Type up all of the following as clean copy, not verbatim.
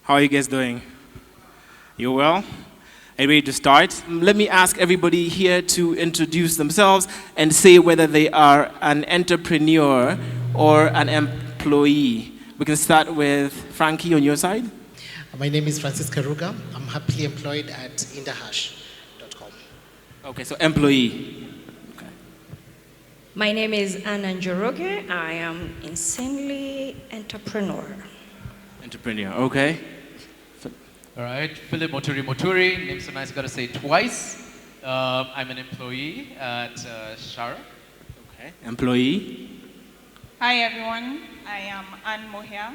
How are you guys doing? You well? Are you ready to start? Let me ask everybody here to introduce themselves and say whether they are an entrepreneur or an employee. We can start with Frankie on your side. My name is Frankie Karugah. I'm happily employed at indahash.com. Okay, so employee. Okay. My name is Anna Njoroge. I am insanely entrepreneur. Entrepreneur, okay. All right, Philip Moturi, name so nice, gotta say it twice. I'm an employee at Shara. Okay, employee. Hi everyone, I am Anna Muhia,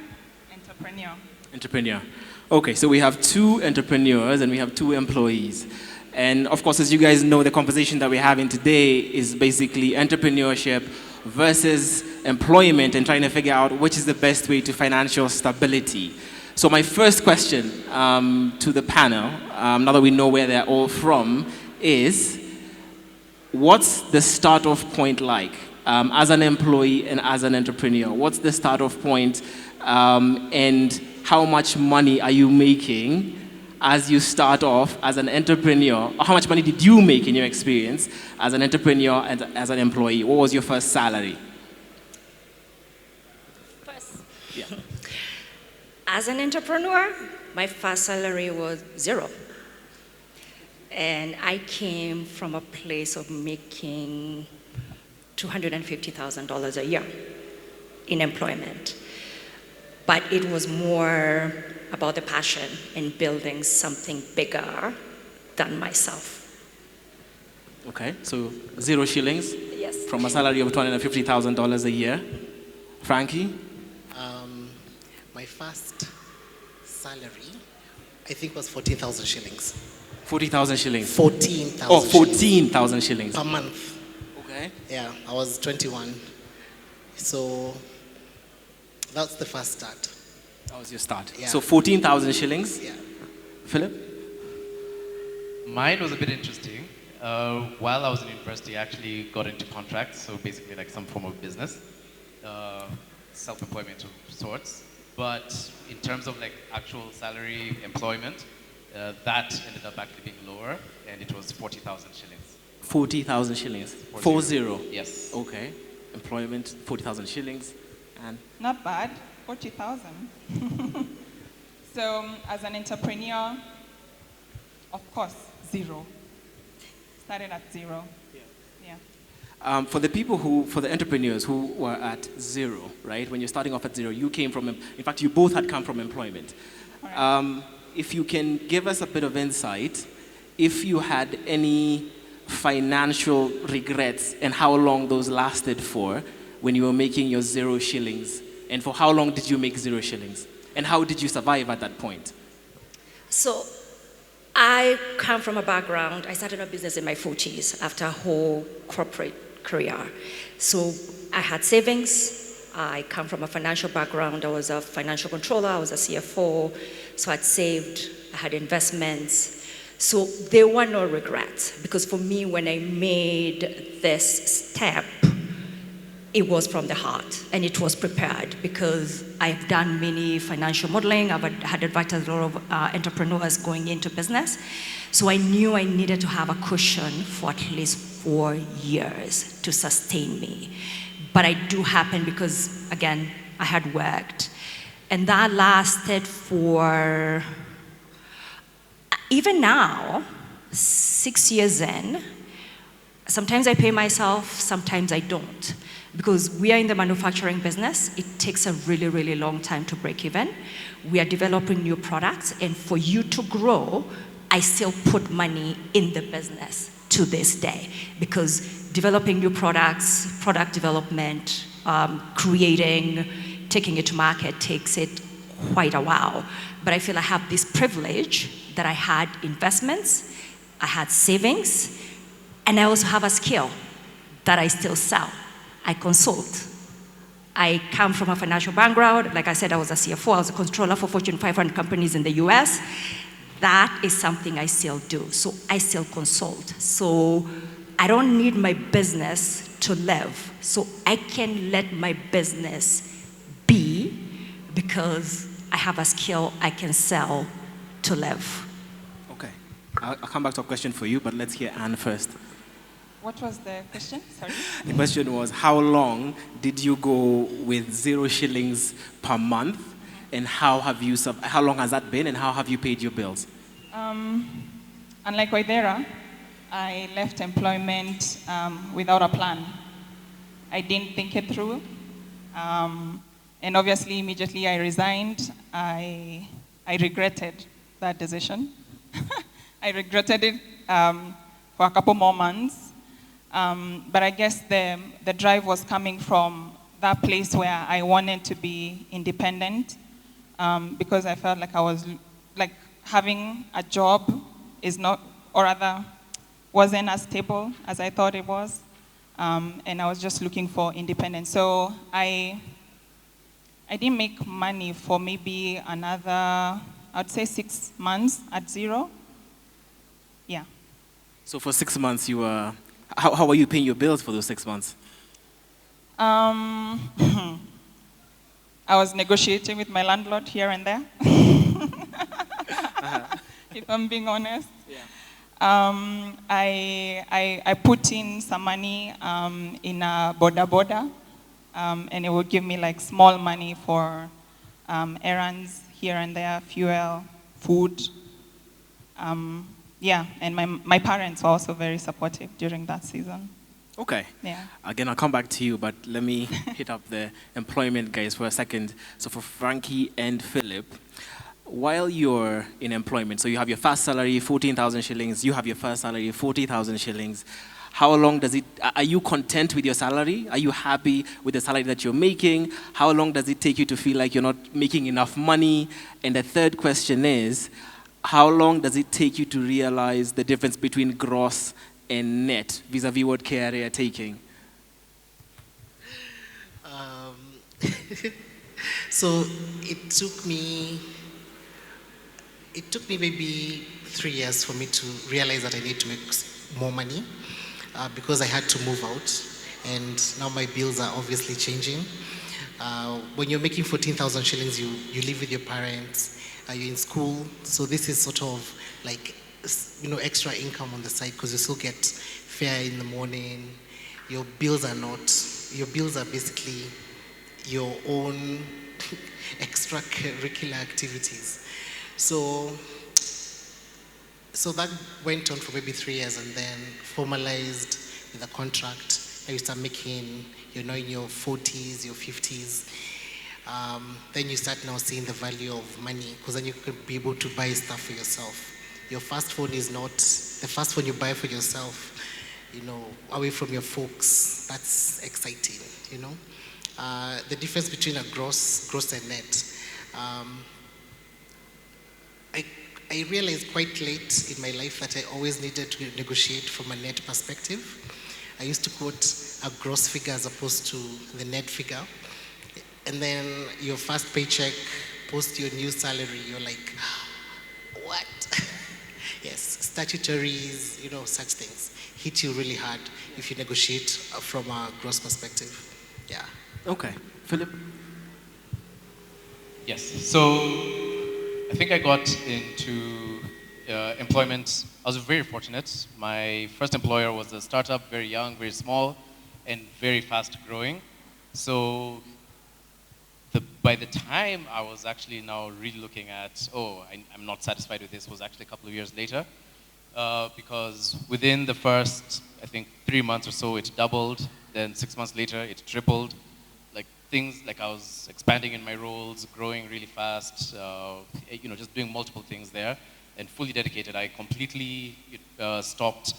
entrepreneur. Entrepreneur. Okay, so we have two entrepreneurs and we have two employees. And of course, as you guys know, the conversation that we're having today is basically entrepreneurship versus employment and trying to figure out which is the best way to financial stability. So my first question to the panel, now that we know where they're all from, is what's the start-off point like as an employee and as an entrepreneur? What's the start-off point and how much money are you making as you start off as an entrepreneur? Or how much money did you make in your experience as an entrepreneur and as an employee? What was your first salary? Yeah. As an entrepreneur, my first salary was zero. And I came from a place of making $250,000 a year in employment. But it was more about the passion in building something bigger than myself. Okay, so 0 shillings Yes. from a salary of $250,000 a year. Frankie? My first salary, I think, was 14,000 shillings. 40,000 shillings. 14,000 Oh, 14,000 shillings. per month. Okay. Yeah, I was 21. So that's the first start. That was your start. Yeah. So 14,000 shillings. Yeah. Philip? Mine was a bit interesting. While I was in university, I actually got into contracts, so basically like some form of business, self-employment of sorts. But in terms of like actual salary employment, that ended up actually being lower, and it was 40,000 shillings. 40,000 shillings. 40. 40. Yes. Okay. Employment, 40,000 shillings. And Not bad, 40,000. So as an entrepreneur, of course, zero. Started at zero. Yeah. for the entrepreneurs who were at zero, right? When you're starting off at zero, you came from, in fact, you both had come from employment. Correct. If you can give us a bit of insight, if you had any financial regrets and how long those lasted for when you were making your 0 shillings, and for how long did you make 0 shillings? And how did you survive at that point? So I come from a background, I started a business in my 40s after a whole corporate career. So I had savings. I come from a financial background. I was a financial controller. I was a CFO. So I'd saved. I had investments. So there were no regrets. Because for me, when I made this step, it was from the heart. And it was prepared. Because I've done many financial modeling. I've had advised a lot of entrepreneurs going into business. So I knew I needed to have a cushion for at least 4 years to sustain me. But I do happen because, again, I had worked. And that lasted for, even now, 6 years in, sometimes I pay myself, sometimes I don't. Because we are in the manufacturing business, it takes a really, really long time to break even. We are developing new products, and for you to grow, I still put money in the business to this day. Because developing new products, product development, creating, taking it to market takes it quite a while. But I feel I have this privilege that I had investments, I had savings, and I also have a skill that I still sell. I consult. I come from a financial background. Like I said, I was a CFO, I was a controller for Fortune 500 companies in the US. That is something I still do. So I still consult. So I don't need my business to live. So I can let my business be because I have a skill I can sell to live. Okay. I'll come back to a question for you, but let's hear Anne first. What was the question? Sorry. The question was, how long did you go with 0 shillings per month, and how long has that been, and how have you paid your bills? Unlike Waithera, I left employment without a plan. I didn't think it through. And obviously, immediately I resigned. I regretted that decision. I regretted it for a couple more months. But I guess the drive was coming from that place where I wanted to be independent, because I felt like I was like having a job is not, or rather, wasn't as stable as I thought it was, and I was just looking for independence. So I didn't make money for maybe another, I'd say 6 months at 0. Yeah. So for 6 months, you were, how were you paying your bills for those 6 months? I was negotiating with my landlord here and there, if I'm being honest. Yeah. I put in some money in a boda, and it would give me like small money for errands here and there, fuel, food. Yeah, and my parents were also very supportive during that season. Okay. Yeah. Again, I'll come back to you, but let me hit up the employment guys for a second. So for Frankie and Philip, while you're in employment, so you have your first salary, 14,000 shillings, you have your first salary, 40,000 shillings. How long does it, are you content with your salary? Are you happy with the salary that you're making? How long does it take you to feel like you're not making enough money? And the third question is, how long does it take you to realize the difference between gross and net vis-a-vis what care you're taking? So it took me maybe 3 years for me to realize that I need to make more money, because I had to move out, and now my bills are obviously changing. When you're making 14,000 shillings, you live with your parents, you're in school, so this is sort of like, extra income on the side, because you still get fare in the morning. Your bills are basically your own extracurricular activities. So that went on for maybe 3 years, and then formalized with a contract. Now you start making, in your 40s, your 50s. Then you start now seeing the value of money, because then you can be able to buy stuff for yourself. Your first phone is not the first phone you buy for yourself, away from your folks. That's exciting, The difference between a gross and net. I realized quite late in my life that I always needed to negotiate from a net perspective. I used to quote a gross figure as opposed to the net figure. And then your first paycheck, post your new salary, you're like, what? Yes, statutories, such things hit you really hard if you negotiate from a gross perspective. Yeah. Okay. Philip? Yes. So I think I got into employment. I was very fortunate. My first employer was a startup, very young, very small, and very fast growing. So by the time I was actually now really looking at, I'm not satisfied with this, was actually a couple of years later. Because within the first, I think, 3 months or so, it doubled. Then 6 months later, it tripled. I was expanding in my roles, growing really fast, just doing multiple things there, and fully dedicated. I completely stopped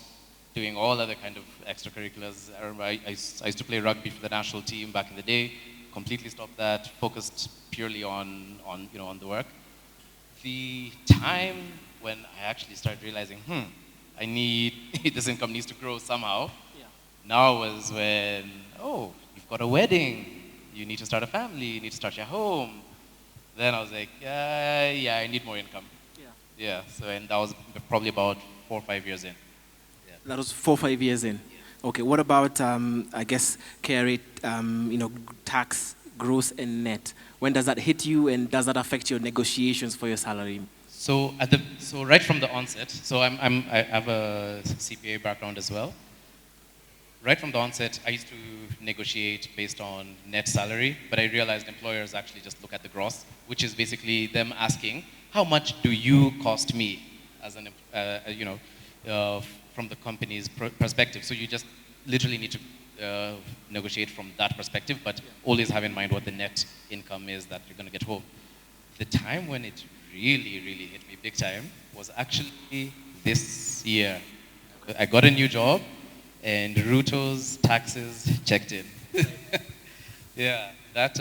doing all other kind of extracurriculars. I remember I used to play rugby for the national team back in the day. Completely stopped that, focused purely on the work. The time when I actually started realizing, this income needs to grow somehow. Yeah. Now was when, you've got a wedding, you need to start a family, you need to start your home. Then I was like, I need more income. Yeah. So, and that was probably about 4 or 5 years in. Yeah. That was 4 or 5 years in. Okay, what about, I guess, carry, tax gross and net? When does that hit you, and does that affect your negotiations for your salary? So right from the onset, I have a CPA background as well. Right from the onset, I used to negotiate based on net salary, but I realized employers actually just look at the gross, which is basically them asking, how much do you cost me as an, from the company's perspective. So you just literally need to negotiate from that perspective, but always have in mind what the net income is that you're going to get home. The time when it really, really hit me big time was actually this year. I got a new job, and Ruto's taxes checked in. Yeah, that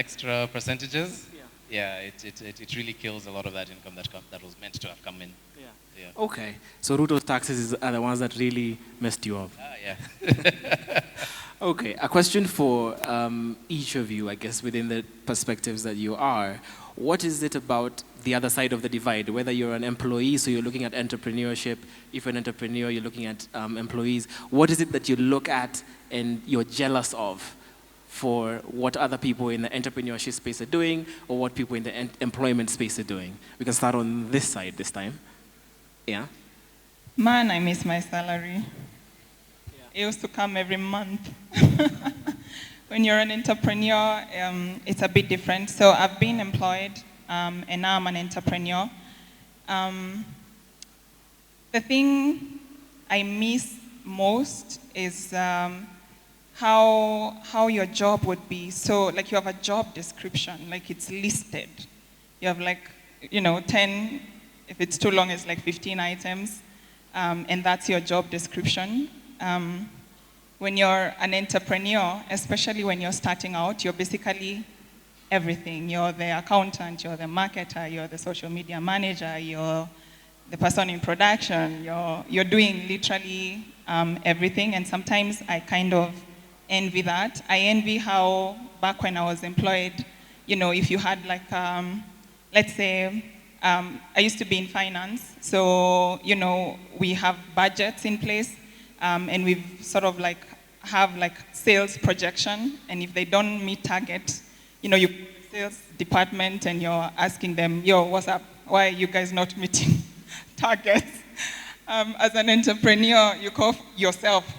extra percentages, it really kills a lot of that income that was meant to have come in. Yeah. Okay, so Ruto's taxes are the ones that really messed you up. Yeah. Okay, a question for each of you, I guess, within the perspectives that you are. What is it about the other side of the divide? Whether you're an employee, so you're looking at entrepreneurship. If you're an entrepreneur, you're looking at employees. What is it that you look at and you're jealous of for what other people in the entrepreneurship space are doing, or what people in the employment space are doing? We can start on this side this time. Yeah? Man, I miss my salary. It used to come every month. When you're an entrepreneur, it's a bit different. So I've been employed, and now I'm an entrepreneur. The thing I miss most is how your job would be. So like you have a job description, like it's listed. You have 10, if it's too long, it's like 15 items, and that's your job description. When you're an entrepreneur, especially when you're starting out, you're basically everything. You're the accountant, you're the marketer, you're the social media manager, you're the person in production, you're doing literally everything, and sometimes I kind of envy that. I envy how back when I was employed, if you had let's say, I used to be in finance, so, we have budgets in place, and we've sort of have sales projection, and if they don't meet target, you sales department and you're asking them, yo, what's up? Why are you guys not meeting targets? As an entrepreneur, you call yourself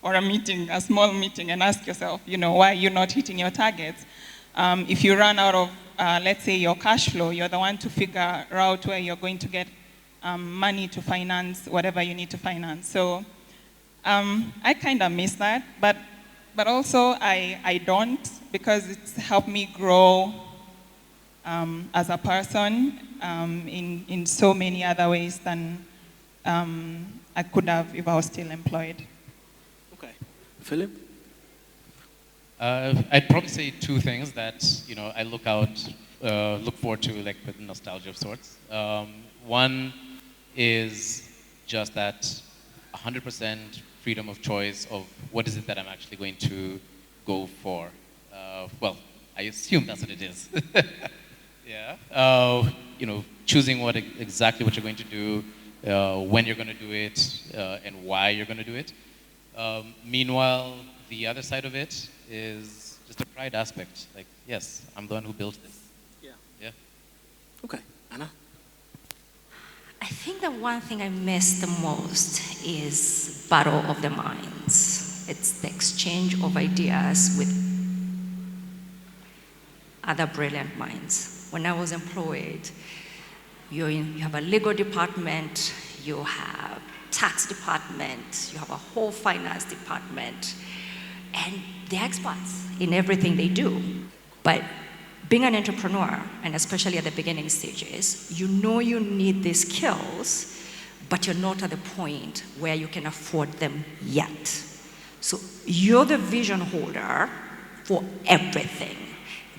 or a small meeting, and ask yourself, why are you not hitting your targets? If you run out of, let's say, your cash flow, you're the one to figure out where you're going to get money to finance whatever you need to finance. So I kind of miss that, but also I don't, because it's helped me grow as a person in so many other ways than I could have if I was still employed. Okay. Philip? I'd probably say two things that I look forward to with nostalgia of sorts. One is just that 100% freedom of choice of what is it that I'm actually going to go for. Well, I assume that's what it is. Yeah. Choosing exactly what you're going to do, when you're going to do it, and why you're going to do it. Meanwhile, the other side of it is just a pride aspect. Yes, I'm the one who built this. Yeah. Okay. Anna? I think the one thing I miss the most is battle of the minds. It's the exchange of ideas with other brilliant minds. When I was employed, you have a legal department, you have tax department, you have a whole finance department, and they're experts in everything they do. But being an entrepreneur, and especially at the beginning stages, you need these skills, but you're not at the point where you can afford them yet. So you're the vision holder for everything.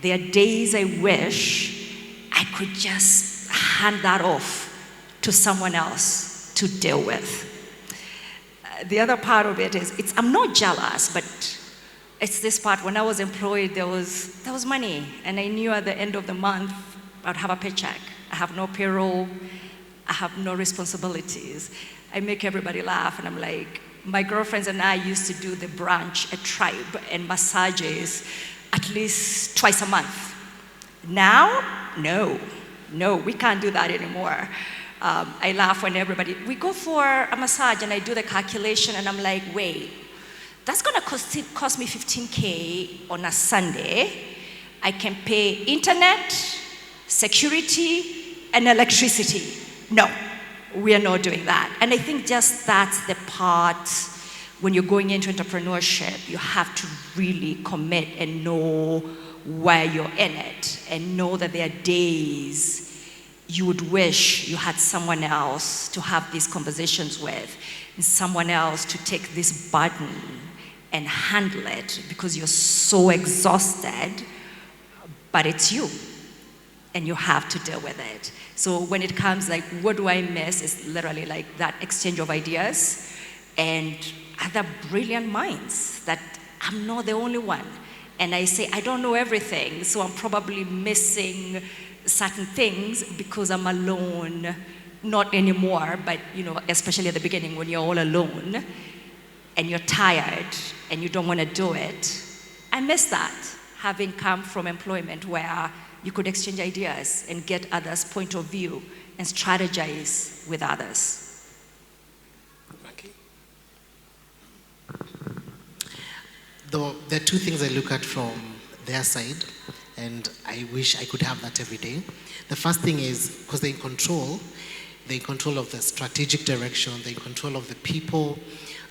There are days I wish I could just hand that off to someone else to deal with. The other part of it is, I'm not jealous, but it's this part. When I was employed, there was money, and I knew at the end of the month I'd have a paycheck. I have no payroll, I have no responsibilities. I make everybody laugh, and I'm like, my girlfriends and I used to do the brunch, a tribe, and massages at least twice a month. Now, no, we can't do that anymore. I laugh when we go for a massage and I do the calculation and I'm like, wait, that's gonna cost me 15K on a Sunday. I can pay internet, security, and electricity. No, we are not doing that. And I think just that's the part when you're going into entrepreneurship, you have to really commit and know why you're in it and know that there are days you would wish you had someone else to have these conversations with, and someone else to take this burden and handle it because you're so exhausted, but it's you, and you have to deal with it. So when it comes like, what do I miss? It's literally like that exchange of ideas and other brilliant minds that I'm not the only one. And I say, I don't know everything, so I'm probably missing certain things because I'm alone, not anymore, but especially at the beginning when you're all alone and you're tired and you don't want to do it. I miss that, having come from employment where you could exchange ideas and get others' point of view and strategize with others. Frankie? There are two things I look at from their side, and I wish I could have that every day. The first thing is, because they're in control of the strategic direction, they're in control of the people,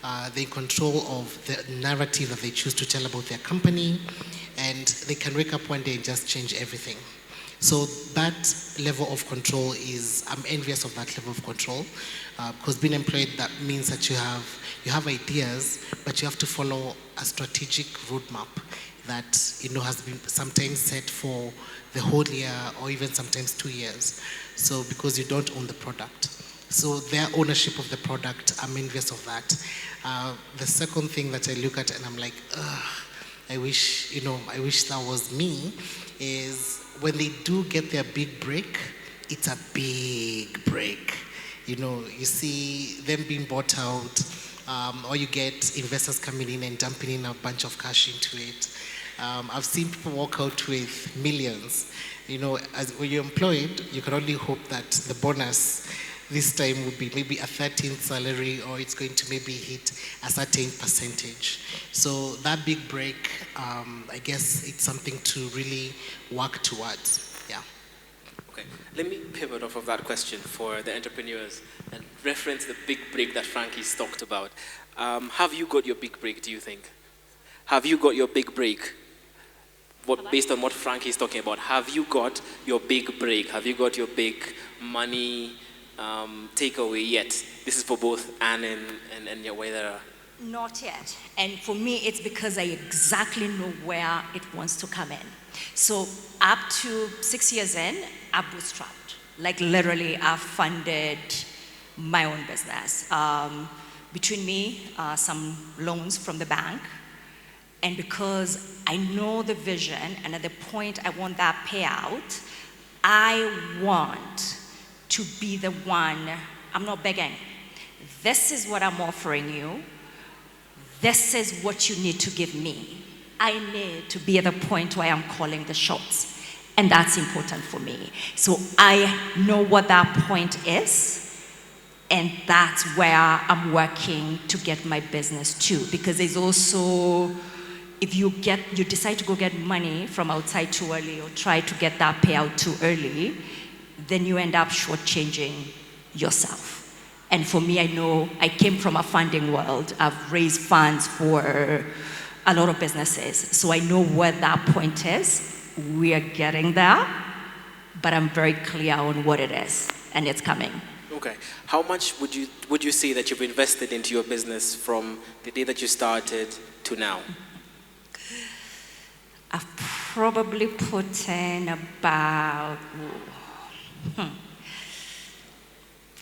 they're in control of the narrative that they choose to tell about their company, and they can wake up one day and just change everything. So that level of control I'm envious of that level of control, because being employed, that means that you have ideas, but you have to follow a strategic roadmap that has been sometimes set for the whole year or even sometimes 2 years. So because you don't own the product. So their ownership of the product, I'm envious of that. The second thing that I look at and I'm like, I wish that was me, is when they do get their big break, it's a big break. You see them being bought out, or you get investors coming in and dumping in a bunch of cash into it. I've seen people walk out with millions. When you're employed, you can only hope that the bonus this time would be maybe a 13th salary, or it's going to maybe hit a certain percentage. So that big break, I guess it's something to really work towards. Yeah. Okay, let me pivot off of that question for the entrepreneurs and reference the big break that Frankie's talked about. Have you got your big break, do you think? Have you got your big break? Based on what Frankie's talking about, have you got your big break? Have you got your big money takeaway yet? This is for both Anne and Yawedara. Not yet. And for me, it's because I exactly know where it wants to come in. So up to 6 years in, I bootstrapped. Like literally, I funded my own business. Between me, some loans from the bank, and because I know the vision, and at the point I want that payout, I want to be the one. I'm not begging. This is what I'm offering you. This is what you need to give me. I need to be at the point where I'm calling the shots. And that's important for me. So I know what that point is. And that's where I'm working to get my business to. Because there's also, if you decide to go get money from outside too early or try to get that payout too early, then you end up shortchanging yourself. And for me, I know I came from a funding world. I've raised funds for a lot of businesses. So I know what that point is. We are getting there, but I'm very clear on what it is, and it's coming. Okay. How much would you say that you've invested into your business from the day that you started to now? I've probably put in about,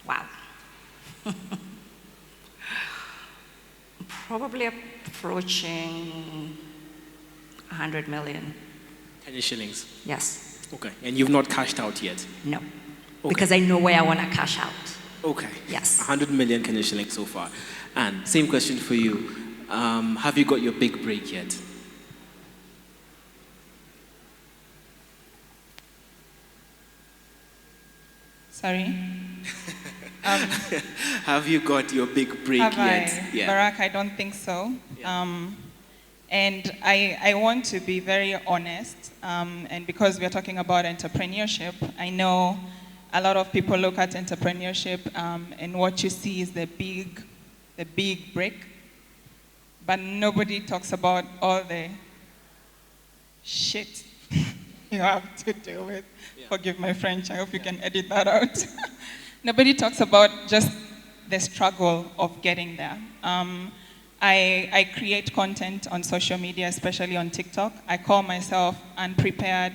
wow. Probably approaching 100 million. Kenya shillings? Yes. Okay. And you've not cashed out yet? No. Okay. Because I know where I want to cash out. Okay. Yes. 100 million Kenya shillings so far. And same question for you. Have you got your big break yet? Sorry. Have you got your big break Have yet? I? Barrack, I don't think so. Yeah. And I want to be very honest, and because we're talking about entrepreneurship, I know a lot of people look at entrepreneurship and what you see is the big break, but nobody talks about all the shit you have to deal with. Yeah. Forgive my French, I hope you can edit that out. Nobody talks about just the struggle of getting there. I create content on social media, especially on TikTok. I call myself Unprepared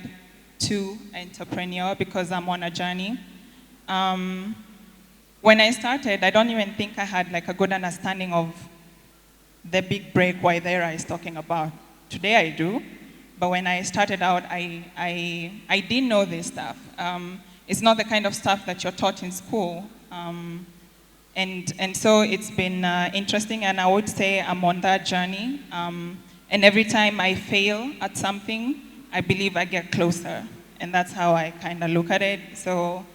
to Entrepreneur because I'm on a journey. When I started, I don't even think I had like a good understanding of the big break Waithera is talking about. Today I do, but when I started out, I didn't know this stuff. It's not the kind of stuff that you're taught in school. And so it's been interesting, and I would say I'm on that journey. And every time I fail at something, I believe I get closer. And that's how I kind of look at it. So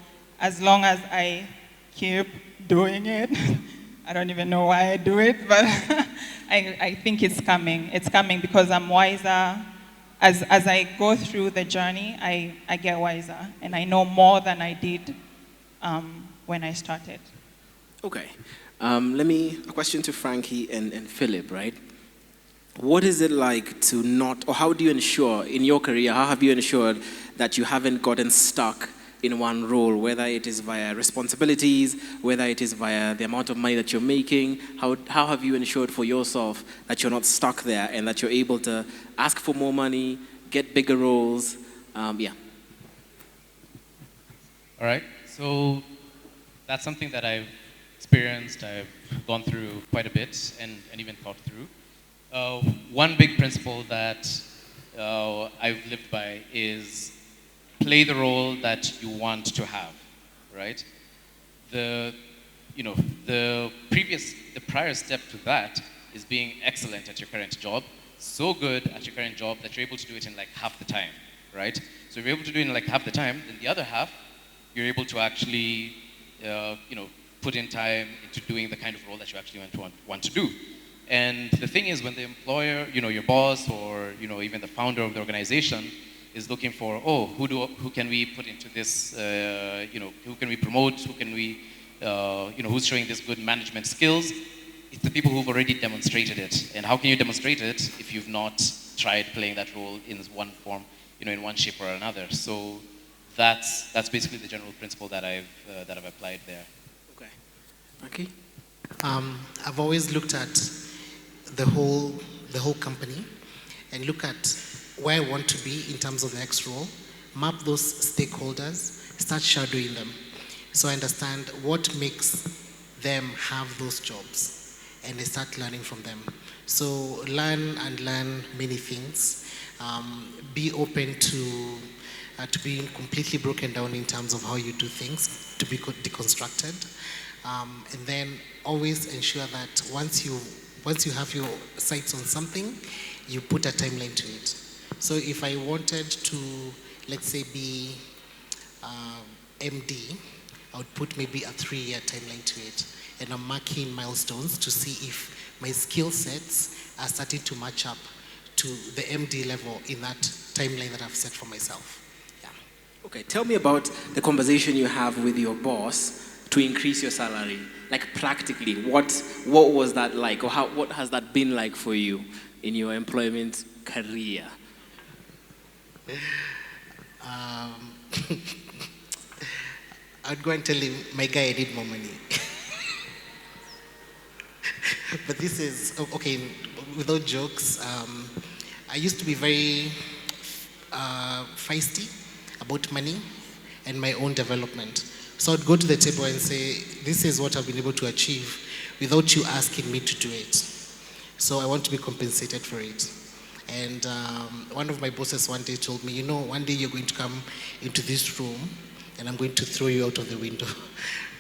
as long as I keep doing it, I don't even know why I do it, but I think it's coming. It's coming because I'm wiser. As I go through the journey, I get wiser. And I know more than I did when I started. Okay. A question to Frankie and Philip, right? What is it like to not, or how do you ensure in your career, how have you ensured that you haven't gotten stuck in one role, whether it is via responsibilities, whether it is via the amount of money that you're making? How have you ensured for yourself that you're not stuck there and that you're able to ask for more money, get bigger roles? Yeah. All right. So that's something that I've experienced, I've gone through quite a bit and even thought through. One big principle that I've lived by is play the role that you want to have, right? The prior step to that is being excellent at your current job, so good at your current job that you're able to do it in like half the time, right? So if you're able to do it in like half the time, then the other half, you're able to actually, put in time into doing the kind of role that you actually want to do. And the thing is, when the employer, your boss or even the founder of the organization is looking for, who can we put into this, who can we promote, who can we, who's showing this good management skills, it's the people who've already demonstrated it. And how can you demonstrate it if you've not tried playing that role in one form, in one shape or another? So that's basically the general principle that I've applied there. Okay. Frankie? I've always looked at the whole company and look at where I want to be in terms of the next role, map those stakeholders, start shadowing them. So I understand what makes them have those jobs and I start learning from them. So learn many things. Be open to being completely broken down in terms of how you do things, to be deconstructed. And then always ensure that once you have your sights on something, you put a timeline to it. So if I wanted to, let's say, be MD, I would put maybe a 3-year timeline to it. And I'm marking milestones to see if my skill sets are starting to match up to the MD level in that timeline that I've set for myself. Yeah. Okay, tell me about the conversation you have with your boss to increase your salary. Like practically, what was that like, or what has that been like for you in your employment career? I'd go and tell him, my guy, I need more money. But this is, okay, without jokes, I used to be very feisty about money and my own development. So I'd go to the table and say, this is what I've been able to achieve without you asking me to do it. So I want to be compensated for it. And one of my bosses one day told me, one day you're going to come into this room and I'm going to throw you out of the window.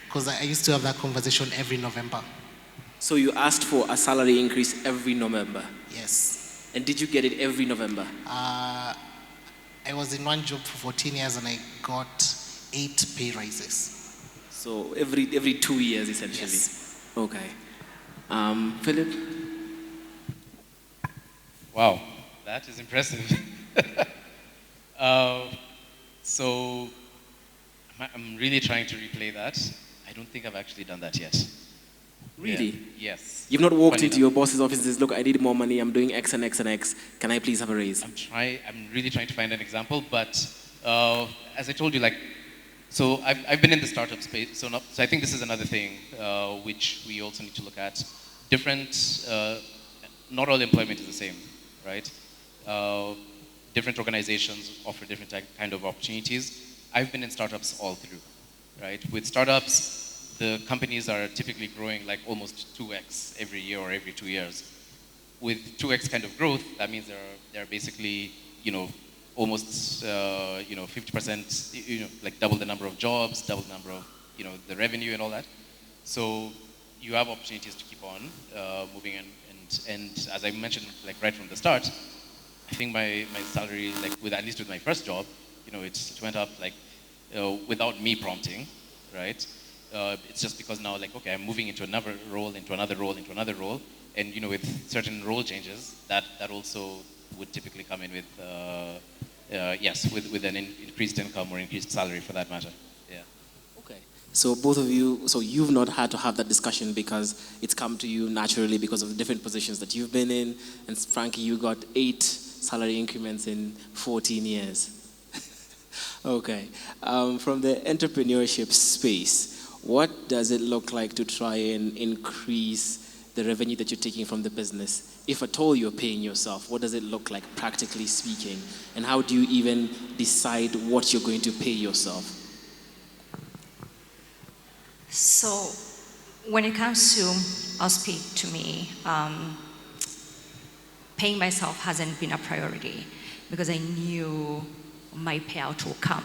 Because I used to have that conversation every November. So you asked for a salary increase every November? Yes. And did you get it every November? I was in one job for 14 years and I got 8 pay rises. So every 2 years, essentially. Yes. Okay. Philip? Wow, that is impressive. So I'm really trying to replay that. I don't think I've actually done that yet. Really? Yeah. Yes. You've not walked Funny into enough. your boss's office and says, look, I need more money, I'm doing X and X and X. Can I please have a raise? I'm really trying to find an example, but as I told you, so I've been in the startup space, so I think this is another thing which we also need to look at. Not all employment is the same, right? Different organizations offer different kind of opportunities. I've been in startups all through, right? With startups, the companies are typically growing like almost 2x every year or every 2 years. With 2x kind of growth, that means they're basically, almost 50%, like double the number of jobs, double the number of, the revenue and all that. So you have opportunities to keep on moving and as I mentioned, like right from the start, I think my salary, at least with my first job, it went up without me prompting, right? It's just because now, okay, I'm moving into another role, into another role, into another role, and with certain role changes, that also would typically come in with, with an increased income or increased salary for that matter. Yeah. Okay. So both of you, so you've not had to have that discussion because it's come to you naturally because of the different positions that you've been in. And Frankie, you got 8 salary increments in 14 years. Okay. From the entrepreneurship space, what does it look like to try and increase the revenue that you're taking from the business? If at all you're paying yourself, what does it look like practically speaking? And how do you even decide what you're going to pay yourself? So when it comes to, I'll speak to me, paying myself hasn't been a priority because I knew my payout will come.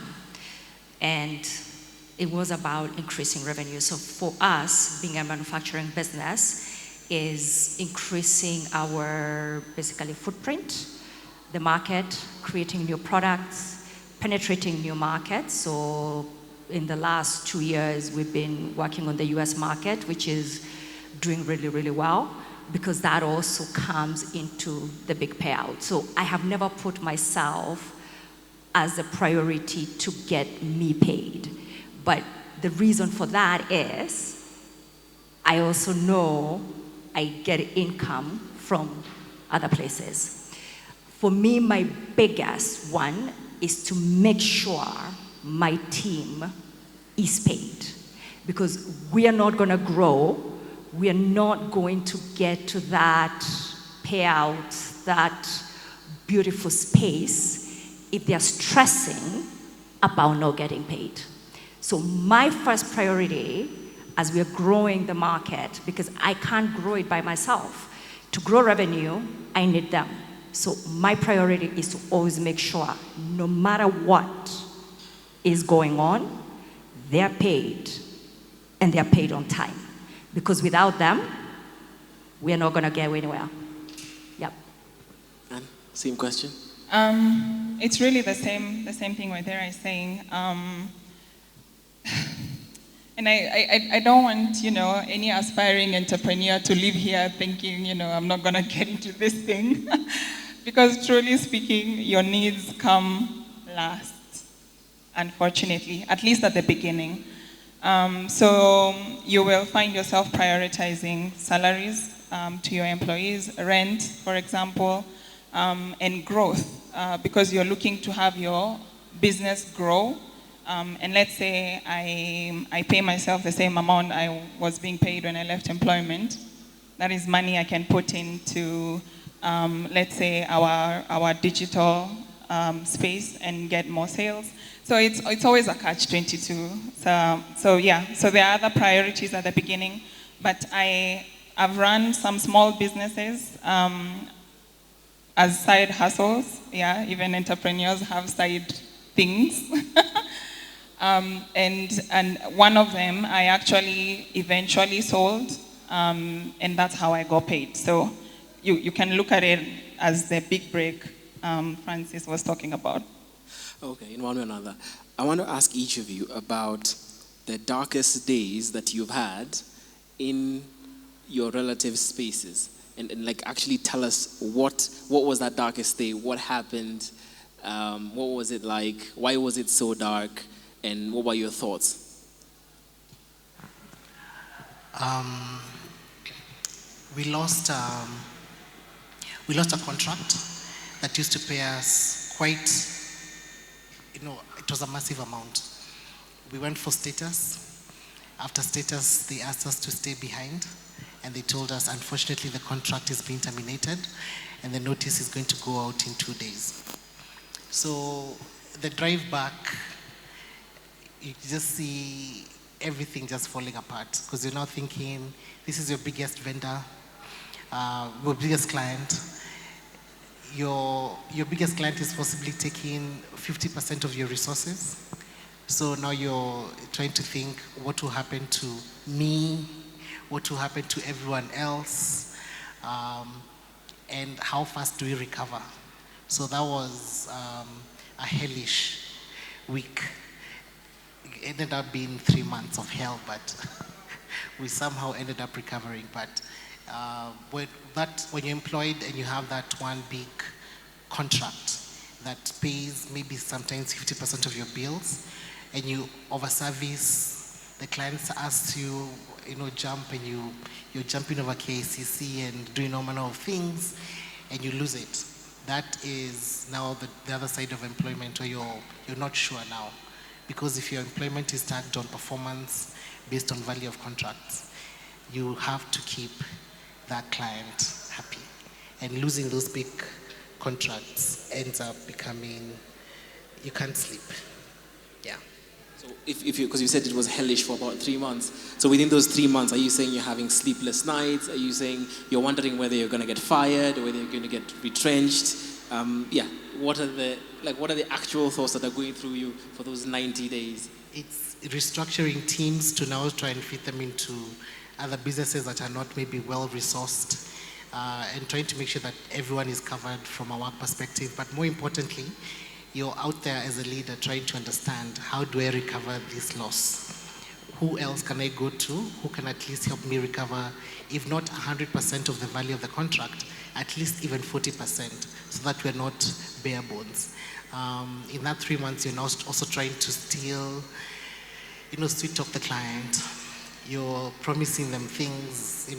And it was about increasing revenue. So for us, being a manufacturing business, is increasing our basically footprint, the market, creating new products, penetrating new markets. So in the last 2 years, we've been working on the US market, which is doing really, really well, because that also comes into the big payout. So I have never put myself as a priority to get me paid. But the reason for that is I also know I get income from other places. For me, my biggest one is to make sure my team is paid. Because we are not gonna grow, we are not going to get to that payout, that beautiful space, if they are stressing about not getting paid. So my first priority, as we are growing the market, because I can't grow it by myself. To grow revenue, I need them. So my priority is to always make sure, no matter what is going on, they're paid, and they're paid on time. Because without them, we're not gonna get anywhere. Yep. And same question? It's really the same thing Wadera is saying. And I don't want, any aspiring entrepreneur to live here thinking, I'm not gonna get into this thing. Because truly speaking, your needs come last, unfortunately, at least at the beginning. So you will find yourself prioritizing salaries to your employees, rent, for example, and growth, because you're looking to have your business grow. And let's say I pay myself the same amount I was being paid when I left employment. That is money I can put into, let's say, our digital space and get more sales. So it's always a catch-22. So there are other priorities at the beginning, but I've run some small businesses as side hustles. Yeah, even entrepreneurs have side things. And one of them I actually eventually sold, and that's how I got paid. So you can look at it as the big break Francis was talking about. Okay, in one way or another. I want to ask each of you about the darkest days that you've had in your relative spaces, and like actually tell us what was that darkest day, what happened, what was it like, why was it so dark, and what were your thoughts? We lost a contract that used to pay us quite, it was a massive amount. We went for status. After status, they asked us to stay behind, and they told us, unfortunately, the contract is being terminated, and the notice is going to go out in 2 days. So the drive back, you just see everything just falling apart, because you're now thinking, this is your biggest vendor, your biggest client. Your biggest client is possibly taking 50% of your resources. So now you're trying to think, what will happen to me? What will happen to everyone else? And how fast do we recover? So that was a hellish week. It ended up being 3 months of hell, but we somehow ended up recovering. But when you're employed and you have that one big contract that pays maybe sometimes 50% of your bills, and you overservice, the clients ask you, jump, and you're jumping over KCC and doing all manner of things, and you lose it. That is now the other side of employment, where you're not sure now. Because if your employment is tagged on performance based on value of contracts, you have to keep that client happy. And losing those big contracts ends up becoming, you can't sleep. Yeah. So because you said it was hellish for about 3 months. So within those 3 months, are you saying you're having sleepless nights? Are you saying you're wondering whether you're going to get fired or whether you're going to get retrenched? What are the actual thoughts that are going through you for those 90 days? It's restructuring teams to now try and fit them into other businesses that are not maybe well resourced, and trying to make sure that everyone is covered from a work perspective. But more importantly, you're out there as a leader trying to understand, how do I recover this loss? Who else can I go to? Who can at least help me recover, if not 100% of the value of the contract, at least even 40%, so that we're not bare bones. In that 3 months, you're now also trying to still, sweet talk the client. You're promising them things,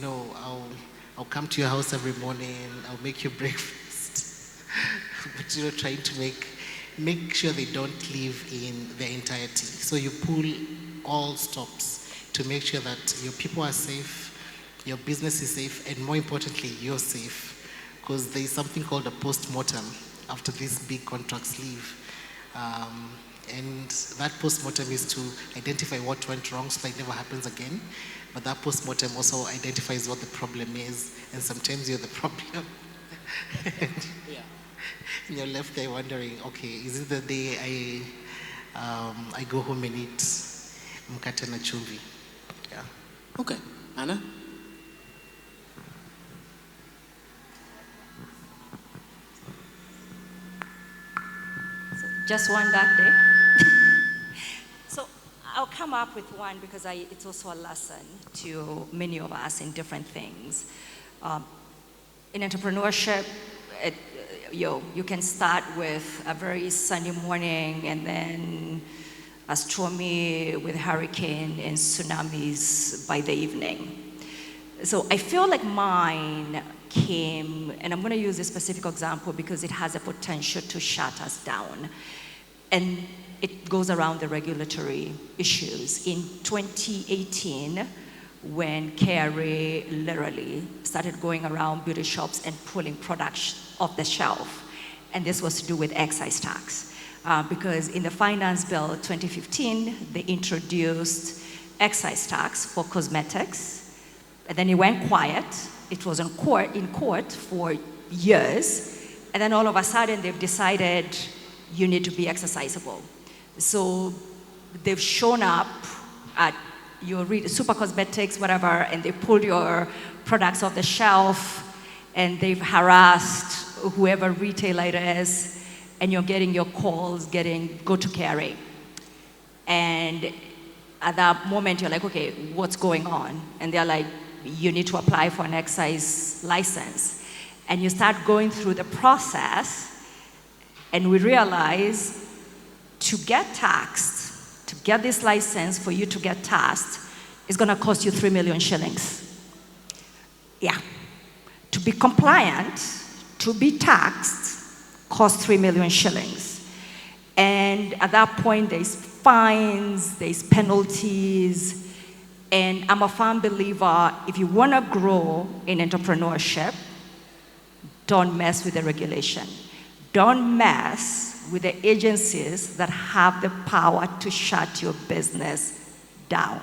I'll come to your house every morning, I'll make you breakfast. But trying to make sure they don't live in their entirety. So you pull all stops to make sure that your people are safe, your business is safe, and more importantly, you're safe. Because there is something called a post-mortem after these big contracts leave. And that post-mortem is to identify what went wrong so that it never happens again. But that post-mortem also identifies what the problem is, and sometimes you're the problem. And you're left there wondering, okay, is it the day I go home and eat mkate na chumvi? Yeah. Okay. Anna? Just one dark day. So I'll come up with one because it's also a lesson to many of us in different things. In entrepreneurship, you can start with a very sunny morning and then a stormy with hurricane and tsunamis by the evening. So I feel like mine came, and I'm going to use a specific example because it has a potential to shut us down. And it goes around the regulatory issues. In 2018, when KRA literally started going around beauty shops and pulling products off the shelf, and this was to do with excise tax. Because in the finance bill 2015, they introduced excise tax for cosmetics, and then it went quiet. It was in court for years, and then all of a sudden they've decided you need to be exercisable. So they've shown up at your super cosmetics, whatever, and they pulled your products off the shelf, and they've harassed whoever retailer it is, and you're getting your calls, go to KRA. And at that moment, you're like, okay, what's going on? And they're like, you need to apply for an excise license. And you start going through the process, and we realize to get taxed, to get this license for you to get taxed, is going to cost you 3 million shillings. Yeah. To be compliant, to be taxed, costs 3 million shillings. And at that point, there's fines, there's penalties. And I'm a firm believer, if you want to grow in entrepreneurship, don't mess with the regulation. Don't mess with the agencies that have the power to shut your business down.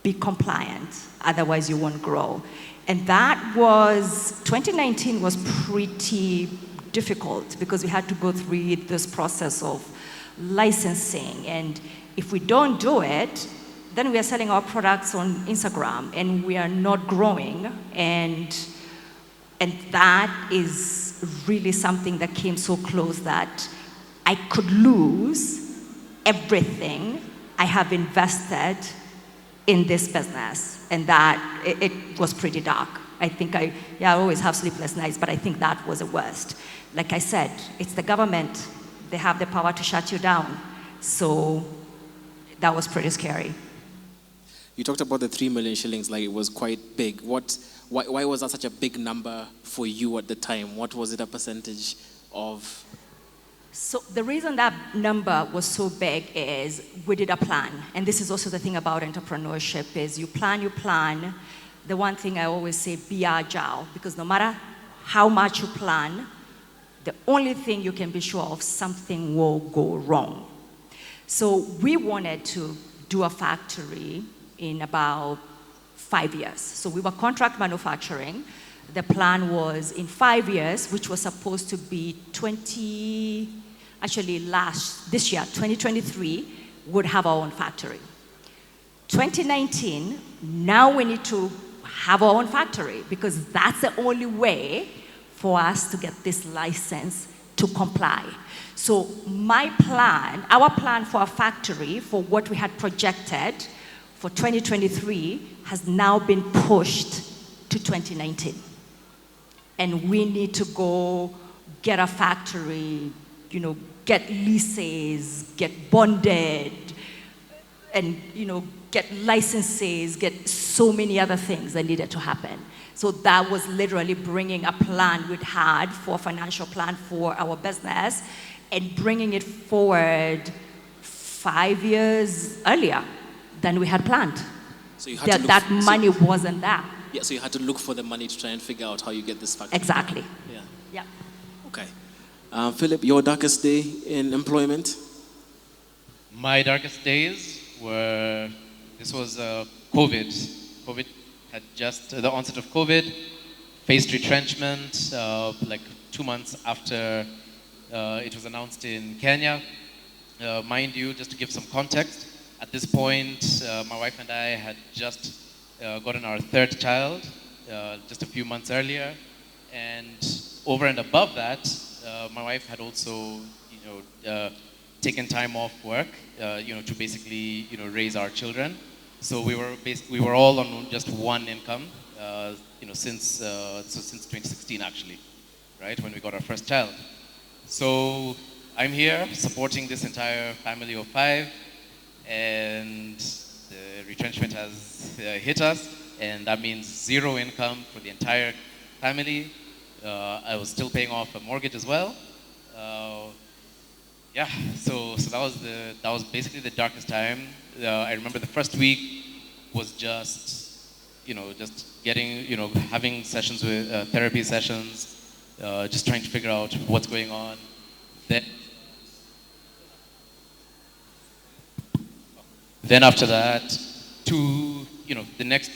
Be compliant, otherwise you won't grow. And that was, 2019 was pretty difficult because we had to go through this process of licensing. And if we don't do it, then we are selling our products on Instagram and we are not growing. And that is really something that came so close that I could lose everything I have invested in this business. And that, it was pretty dark. I think I always have sleepless nights, but I think that was the worst. Like I said, it's the government. They have the power to shut you down. So that was pretty scary. You talked about the 3 million shillings, like it was quite big. Why was that such a big number for you at the time? What was it a percentage of? So the reason that number was so big is we did a plan. And this is also the thing about entrepreneurship is you plan. The one thing I always say, be agile, because no matter how much you plan, the only thing you can be sure of, something will go wrong. So we wanted to do a factory in about 5 years. So we were contract manufacturing. The plan was in 5 years, which was supposed to be this year, 2023, would have our own factory. 2019, now we need to have our own factory because that's the only way for us to get this license to comply. So our plan for a factory, for what we had projected for 2023, has now been pushed to 2019. And we need to go get a factory, get leases, get bonded, and get licenses, get so many other things that needed to happen. So that was literally bringing a plan we'd had for a financial plan for our business and bringing it forward 5 years earlier than we had planned. So you had that money wasn't there. Yeah, so you had to look for the money to try and figure out how you get this factory. Exactly. Yeah. Okay. Philip, your darkest day in employment? My darkest days were, this was COVID. COVID had just, the onset of COVID, faced retrenchment, like 2 months after it was announced in Kenya. Mind you, just to give some context, at this point, my wife and I had just gotten our third child, just a few months earlier. And over and above that, my wife had also, taken time off work, to basically, raise our children. So we were all on just one income, since 2016 actually, right, when we got our first child. So I'm here supporting this entire family of 5, and the retrenchment has hit us, and that means 0 income for the entire family. I was still paying off a mortgage as well. So that was basically the darkest time. I remember the first week was just getting, having sessions with therapy sessions, just trying to figure out what's going on. Then after that, the next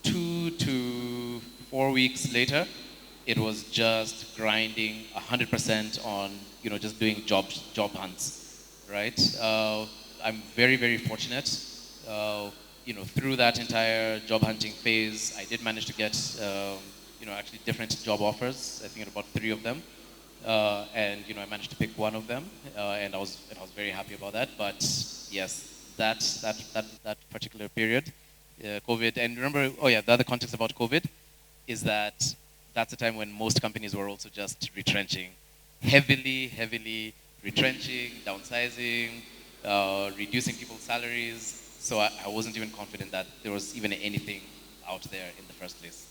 2 to 4 weeks later, it was just grinding 100% on, just doing job hunts, right? I'm very, very fortunate. Through that entire job hunting phase, I did manage to get, actually different job offers. I think about 3 of them, and I managed to pick one of them, and I was very happy about that. But yes, that particular period, COVID. And remember, oh yeah, the other context about COVID is that that's the time when most companies were also just retrenching, heavily retrenching, downsizing, reducing people's salaries. So I wasn't even confident that there was even anything out there in the first place.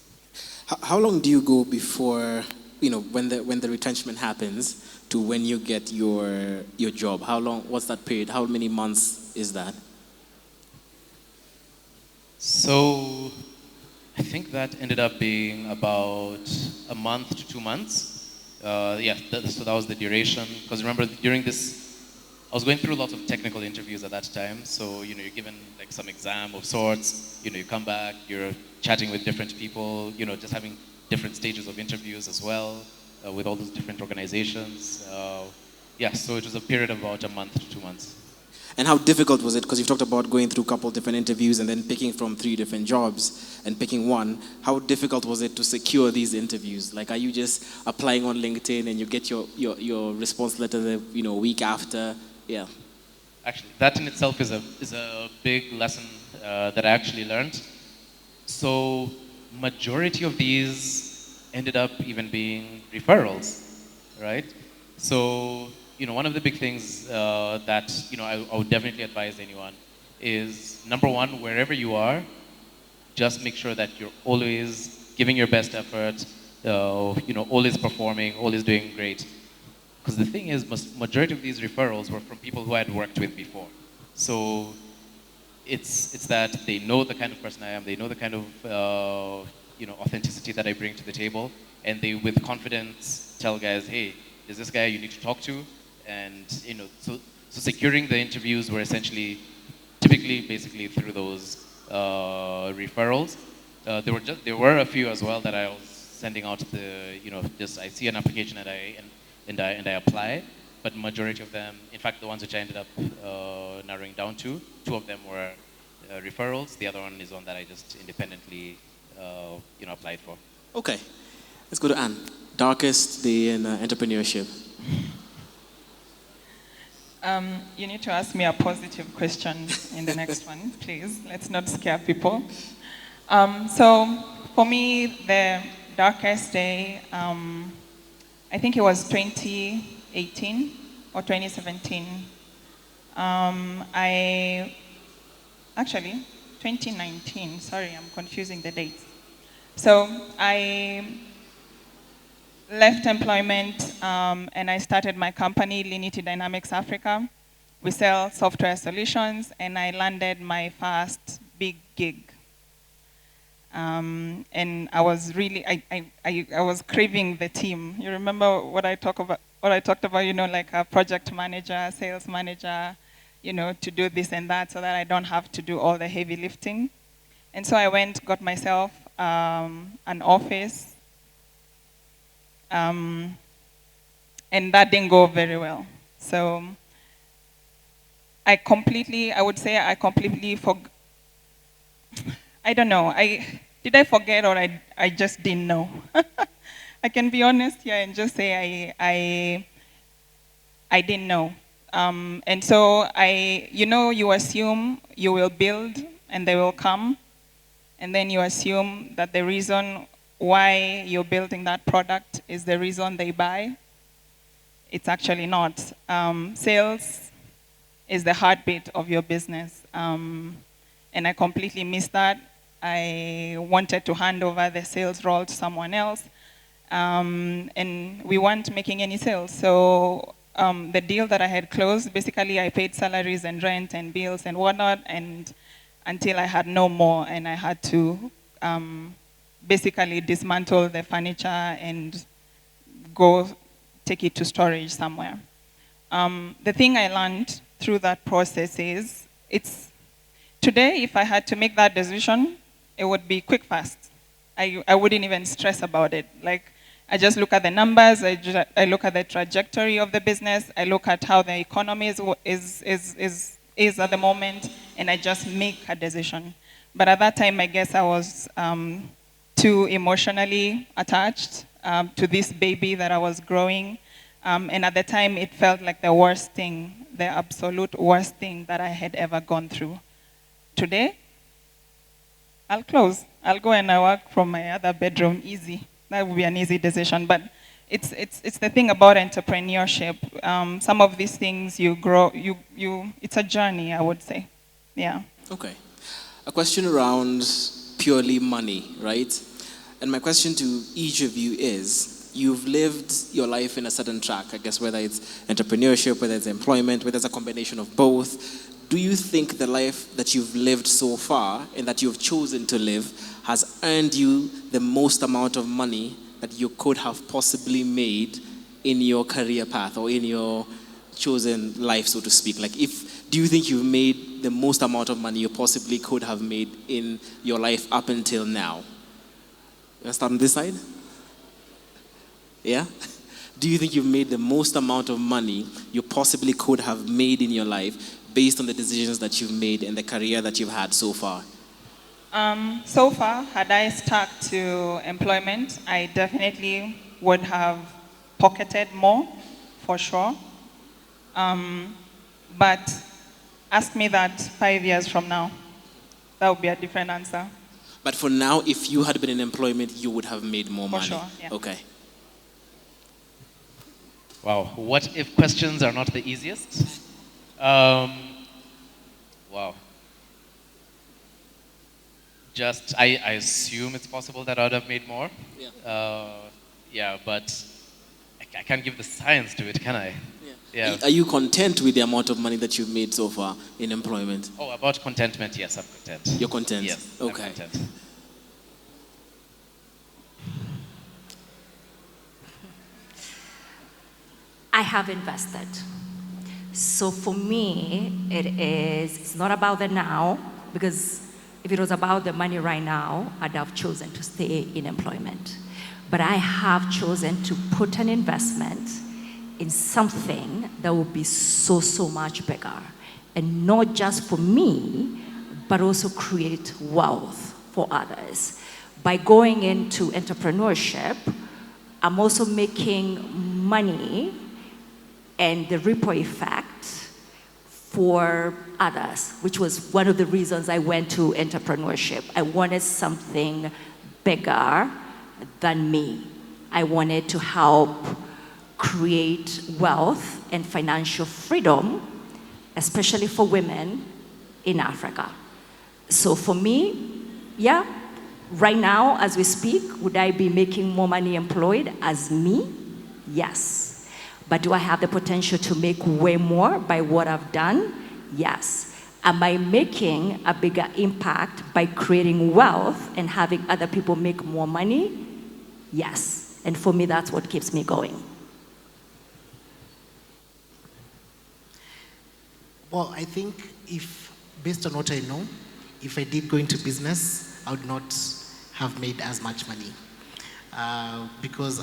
How long do you go before, when the retrenchment happens to when you get your job? How long, what's that period? How many months is that? So I think that ended up being about a month to 2 months. So that was the duration. Because remember, during this, I was going through lots of technical interviews at that time. So, you're given like some exam of sorts. You come back, you're chatting with different people, just having different stages of interviews as well with all those different organizations. So it was a period of about a month to 2 months. And how difficult was it? Because you've talked about going through a couple of different interviews and then picking from 3 different jobs and picking one. How difficult was it to secure these interviews? Like, are you just applying on LinkedIn and you get your response letter the week after? Yeah. Actually, that in itself is a big lesson that I actually learned. So, majority of these ended up even being referrals, right? So, one of the big things that I would definitely advise anyone is, number one, wherever you are, just make sure that you're always giving your best effort, always performing, always doing great. Because the thing is, majority of these referrals were from people who I had worked with before. So it's that they know the kind of person I am, they know the kind of authenticity that I bring to the table, and they with confidence tell guys, hey, there's this guy you need to talk to, and so securing the interviews were typically basically through those referrals. There were a few as well that I was sending out just I see an application and I apply, but majority of them, in fact, the ones which I ended up narrowing down to, 2 of them were referrals. The other one is one that I just independently, applied for. Okay, let's go to Anne. Darkest day in entrepreneurship. You need to ask me a positive question in the next one, please. Let's not scare people. So for me, the darkest day, I think it was 2018 or 2017. Actually, 2019, sorry, I'm confusing the dates. So I left employment and I started my company, Linity Dynamics Africa. We sell software solutions, and I landed my first big gig. And I was really, I was craving the team. You remember what I talked about, like a project manager, sales manager, to do this and that so that I don't have to do all the heavy lifting. And so I got myself an office. And that didn't go very well. So I would say I completely forgot. I don't know. Did I forget, or I just didn't know? I can be honest here and just say I didn't know. And so you assume you will build and they will come, and then you assume that the reason why you're building that product is the reason they buy. It's actually not. Sales is the heartbeat of your business. And I completely missed that. I wanted to hand over the sales role to someone else. And we weren't making any sales. So the deal that I had closed, basically I paid salaries and rent and bills and whatnot, and until I had no more, and I had to basically dismantle the furniture and go take it to storage somewhere. The thing I learned through that process is, today, if I had to make that decision, it would be quick, fast. I wouldn't even stress about it. Like, I just look at the numbers, I look at the trajectory of the business, I look at how the economy is at the moment, and I just make a decision. But at that time, I guess I was too emotionally attached to this baby that I was growing. And at the time, it felt like the worst thing the absolute worst thing that I had ever gone through. Today, I'll close. I'll go and I work from my other bedroom, easy. That would be an easy decision. But it's the thing about entrepreneurship. Some of these things you grow, it's a journey, I would say. Yeah. Okay. A question around purely money, right? And my question to each of you is, you've lived your life in a certain track, I guess, whether it's entrepreneurship, whether it's employment, whether it's a combination of both. Do you think the life that you've lived so far and that you've chosen to live has earned you the most amount of money that you could have possibly made in your career path or in your chosen life, so to speak? Like, do you think you've made the most amount of money you possibly could have made in your life up until now? Let's start on this side. Yeah? Do you think you've made the most amount of money you possibly could have made in your life based on the decisions that you've made and the career that you've had so far? So far, had I stuck to employment, I definitely would have pocketed more, for sure. But ask me that 5 years from now. That would be a different answer. But for now, if you had been in employment, you would have made more money. For sure, yeah. Okay. Wow, what if questions are not the easiest? Wow. I assume it's possible that I would have made more. Yeah. Yeah, but I can't give the science to it, can I? Yeah. Are you content with the amount of money that you've made so far in employment? Oh, about contentment, yes, I'm content. You're content? Yes, okay. I'm content. I have invested. So for me, it's not about the now, because if it was about the money right now, I'd have chosen to stay in employment. But I have chosen to put an investment in something that will be so much bigger. And not just for me, but also create wealth for others. By going into entrepreneurship, I'm also making money and the ripple effect for others, which was one of the reasons I went to entrepreneurship. I wanted something bigger than me. I wanted to help create wealth and financial freedom, especially for women in Africa. So for me, yeah, right now as we speak, would I be making more money employed as me? Yes. But do I have the potential to make way more by what I've done? Yes. Am I making a bigger impact by creating wealth and having other people make more money? Yes. And for me, that's what keeps me going. Well, I think based on what I know, if I did go into business, I would not have made as much money. Because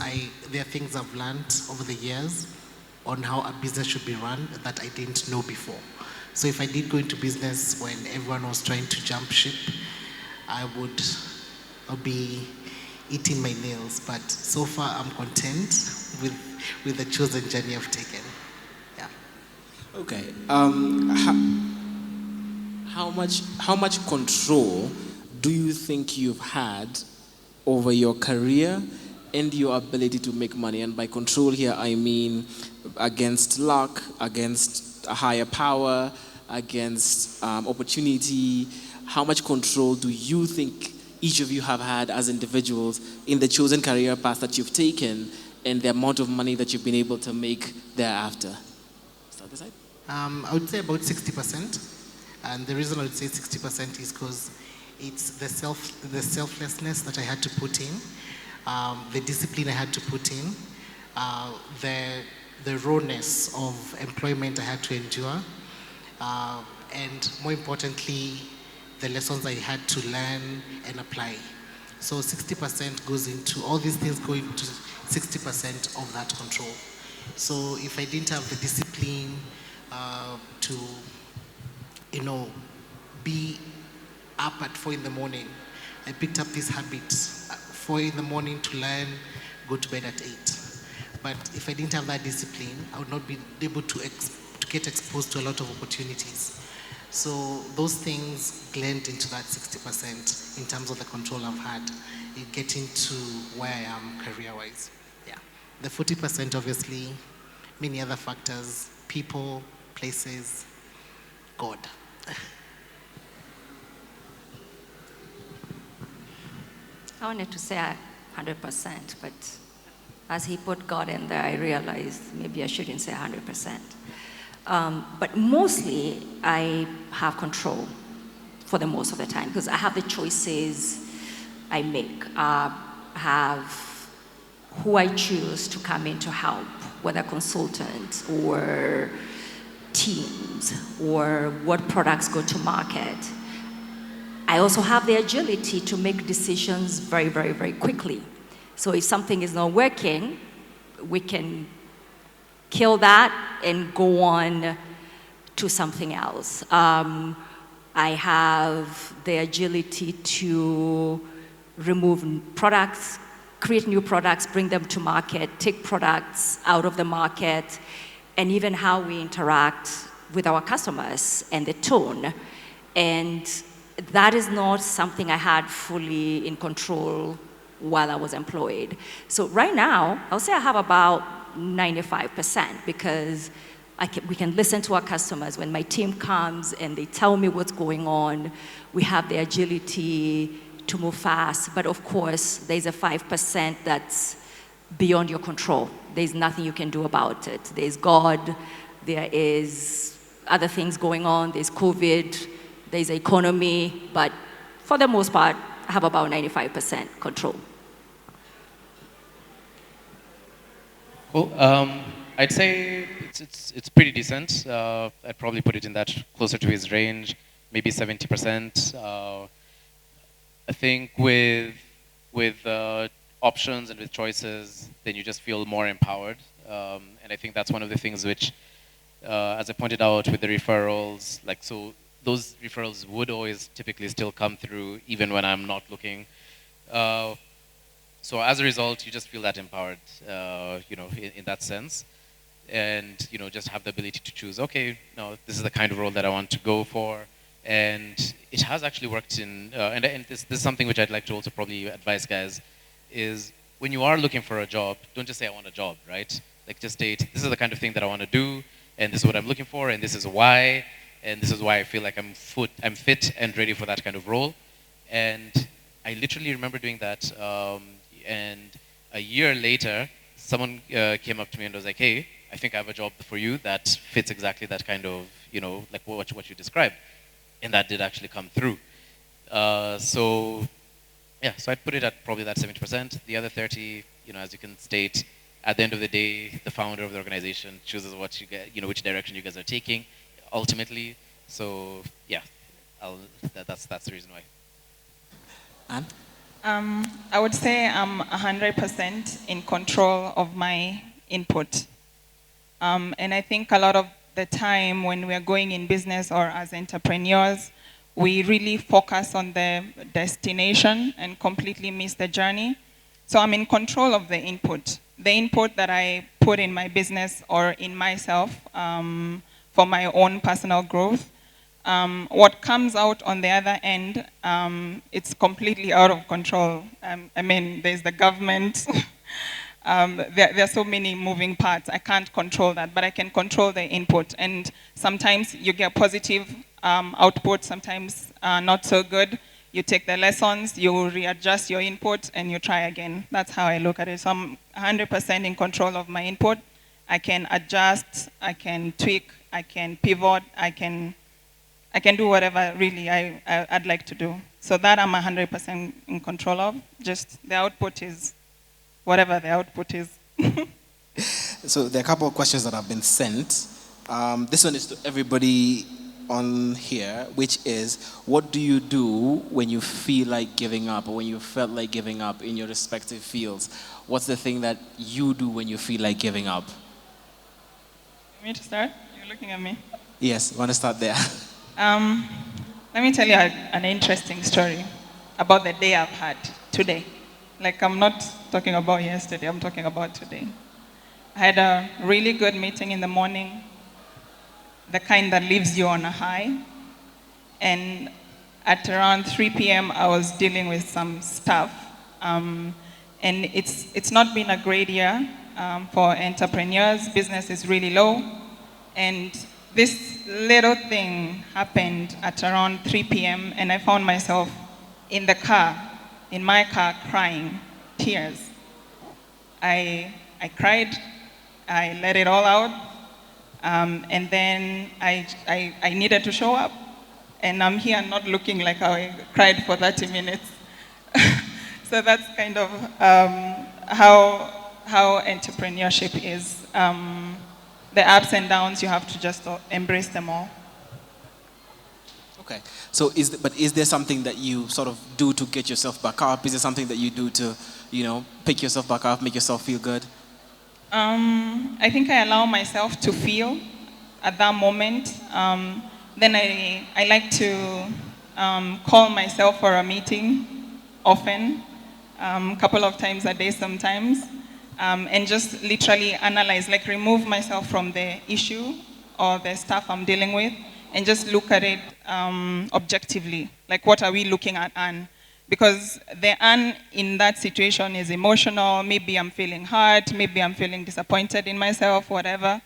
there are things I've learned over the years on how a business should be run that I didn't know before. So if I did go into business when everyone was trying to jump ship, I'll be eating my nails. But so far, I'm content with the chosen journey I've taken. Yeah. Okay. How much control do you think you've had over your career and your ability to make money? And by control here, I mean against luck, against a higher power, against opportunity. How much control do you think each of you have had as individuals in the chosen career path that you've taken and the amount of money that you've been able to make thereafter? Start this side. I would say about 60%. And the reason I would say 60% is because it's the selflessness that I had to put in, the discipline I had to put in, the rawness of employment I had to endure, and more importantly, the lessons I had to learn and apply. So 60% goes into, all these things go into 60% of that control. So if I didn't have the discipline to, be up at 4 in the morning, I picked up this habit, 4 in the morning to learn, go to bed at 8. But if I didn't have that discipline, I would not be able to get exposed to a lot of opportunities. So those things blend into that 60% in terms of the control I've had in getting to where I am career-wise. Yeah. The 40% obviously, many other factors, people, places, God. I wanted to say 100%, but as he put God in there, I realized maybe I shouldn't say 100%. But mostly, I have control for the most of the time because I have the choices I make. I have who I choose to come in to help, whether consultants or teams or what products go to market. I also have the agility to make decisions very, very, very quickly. So if something is not working, we can kill that and go on to something else. I have the agility to remove products, create new products, bring them to market, take products out of the market, and even how we interact with our customers and the tone. And that is not something I had fully in control while I was employed. So right now, I'll say I have about 95% because we can listen to our customers. When my team comes and they tell me what's going on, we have the agility to move fast. But of course, there's a 5% that's beyond your control. There's nothing you can do about it. There's God, there is other things going on, there's COVID, there's the economy, but for the most part, I have about 95% control. Cool. I'd say it's pretty decent. I'd probably put it in that closer to his range, maybe 70%. I think with options and with choices, then you just feel more empowered. And I think that's one of the things which, as I pointed out with the referrals, like so those referrals would always typically still come through even when I'm not looking. So as a result, you just feel that empowered, in that sense. And, just have the ability to choose, okay, no, this is the kind of role that I want to go for. And it has actually worked in, and this is something which I'd like to also probably advise guys, is when you are looking for a job, don't just say I want a job, right? Like just state, this is the kind of thing that I want to do, and this is what I'm looking for, and this is why I feel like I'm fit and ready for that kind of role. And I literally remember doing that, and a year later, someone came up to me and was like, hey, I think I have a job for you that fits exactly that kind of, like what you described. And that did actually come through. So I'd put it at probably that 70%. The other 30, as you can state, at the end of the day, the founder of the organization chooses what you get, which direction you guys are taking, ultimately. So that's the reason why. Anne? I would say I'm 100% in control of my input. And I think a lot of the time when we're going in business or as entrepreneurs, we really focus on the destination and completely miss the journey. So I'm in control of the input that I put in my business or in myself for my own personal growth. What comes out on the other end, it's completely out of control. There's the government. There are so many moving parts. I can't control that, but I can control the input. And sometimes you get positive output, sometimes not so good. You take the lessons, you readjust your input, and you try again. That's how I look at it. So I'm 100% in control of my input. I can adjust, I can tweak, I can pivot, I can do whatever really I'd like to do. So that I'm 100% in control of. Just the output is whatever the output is. So there are a couple of questions that have been sent. This one is to everybody on here, which is, what do you do when you feel like giving up or when you felt like giving up in your respective fields? What's the thing that you do when you feel like giving up? Want me to start? You're looking at me. Yes, want to start there. Let me tell you an interesting story about the day I've had today. Like, I'm not talking about yesterday, I'm talking about today. I had a really good meeting in the morning. the kind that leaves you on a high. And at around 3 p.m., I was dealing with some stuff. And it's not been a great year for entrepreneurs. Business is really low. And this little thing happened at around 3 p.m., and I found myself in my car, crying, tears. I cried, I let it all out, and then I needed to show up. And I'm here not looking like I cried for 30 minutes. So that's kind of how entrepreneurship is. The ups and downs, you have to just embrace them all. Okay. So is there something that you sort of do to get yourself back up? Is there something that you do to, pick yourself back up, make yourself feel good? I think I allow myself to feel at that moment. Then I like to call myself for a meeting often, a couple of times a day sometimes, and just literally analyze, like remove myself from the issue or the stuff I'm dealing with, and just look at it objectively. Like, what are we looking at, Anne? Because the Anne in that situation is emotional. Maybe I'm feeling hurt, maybe I'm feeling disappointed in myself, whatever.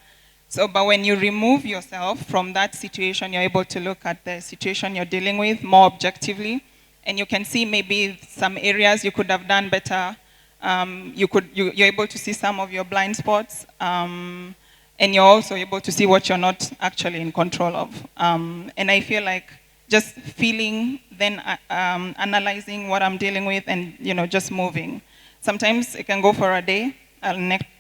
So, but when you remove yourself from that situation, you're able to look at the situation you're dealing with more objectively, and you can see maybe some areas you could have done better. You're able to see some of your blind spots, and you're also able to see what you're not actually in control of. And I feel like just feeling, then analyzing what I'm dealing with, and just moving. Sometimes it can go for a day. I'll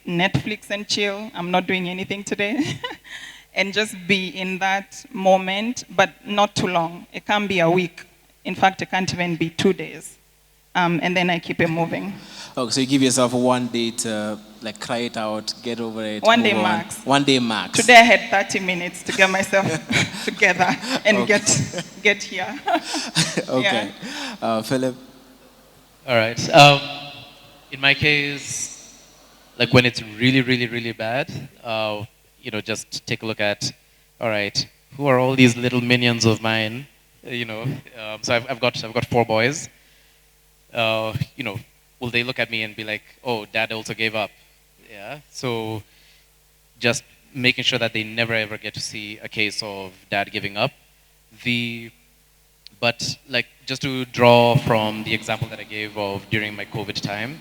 Netflix and chill. I'm not doing anything today. And just be in that moment, but not too long. It can be a week. In fact, it can't even be 2 days. And then I keep it moving. Oh, so you give yourself 1 day to cry it out, get over it. 1 day max. 1 day max. Today I had 30 minutes to get myself together and get here. Okay. Yeah. Philip? All right. In my case, when it's really, really, really bad, just take a look at, all right, who are all these little minions of mine? So I've got 4 boys. Will they look at me and be like, oh, dad also gave up? Yeah. So just making sure that they never ever get to see a case of dad giving up. But just to draw from the example that I gave of during my COVID time,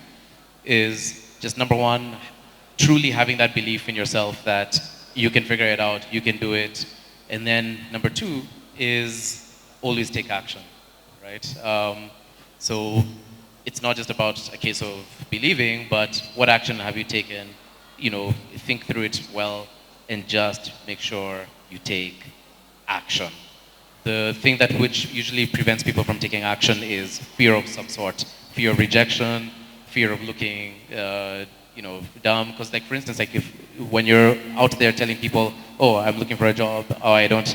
is just number 1, truly having that belief in yourself that you can figure it out, you can do it. And then number 2 is always take action, right? So it's not just about a case of believing, but what action have you taken? Think through it well, and just make sure you take action. The thing that which usually prevents people from taking action is fear of some sort, fear of rejection, fear of looking, dumb. Because, for instance, when you're out there telling people, "Oh, I'm looking for a job," "Oh, I don't,"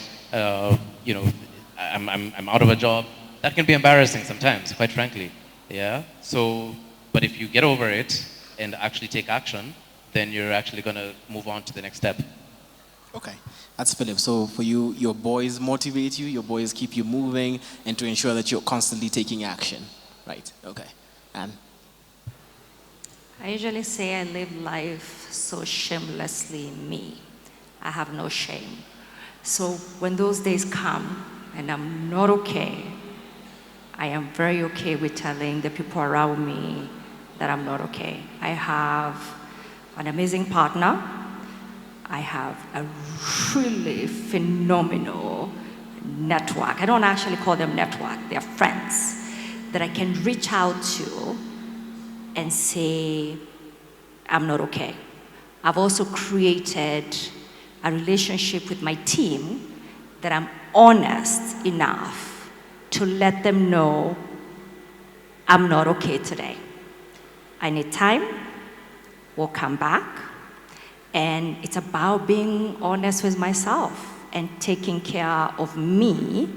I'm out of a job. That can be embarrassing sometimes, quite frankly. Yeah. So, but if you get over it and actually take action, then you're actually going to move on to the next step. Okay. That's Philip. So for you, your boys motivate you, your boys keep you moving, and to ensure that you're constantly taking action. Right. Okay. Anne? I usually say I live life so shamelessly me. I have no shame. So when those days come and I'm not okay, I am very okay with telling the people around me that I'm not okay. I have an amazing partner. I have a really phenomenal network. I don't actually call them network, they're friends that I can reach out to and say, I'm not okay. I've also created a relationship with my team that I'm honest enough to let them know I'm not okay today. I need time, we'll come back. And it's about being honest with myself and taking care of me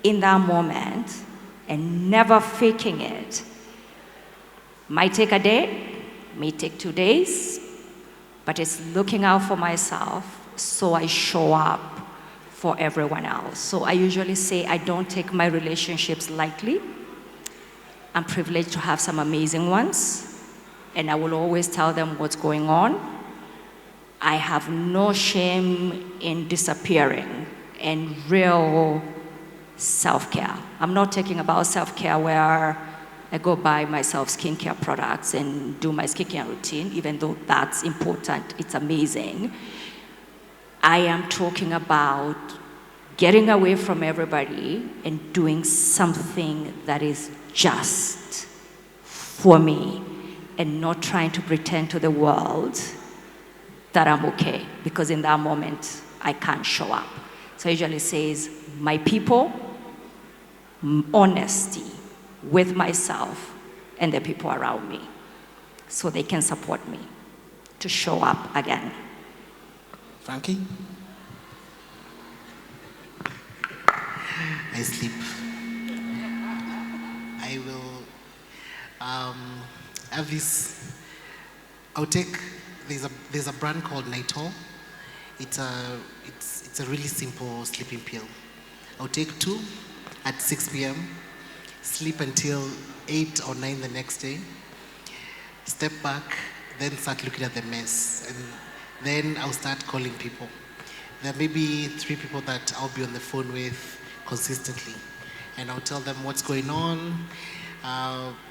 in that moment and never faking it. Might take a day, may take 2 days, but it's looking out for myself so I show up for everyone else. So I usually say I don't take my relationships lightly. I'm privileged to have some amazing ones, and I will always tell them what's going on. I have no shame in disappearing and real self-care. I'm not talking about self-care where I go buy myself skincare products and do my skincare routine, even though that's important, it's amazing. I am talking about getting away from everybody and doing something that is just for me and not trying to pretend to the world that I'm okay, because in that moment, I can't show up. So I usually says, my people, honesty with myself and the people around me, so they can support me to show up again. Frankie? I sleep. I will have this. There's a brand called Nitol. It's a really simple sleeping pill. I'll take 2 at 6 p.m. Sleep until 8 or 9 the next day. Step back, then start looking at the mess, and then I'll start calling people. There may be 3 people that I'll be on the phone with consistently, and I'll tell them what's going on.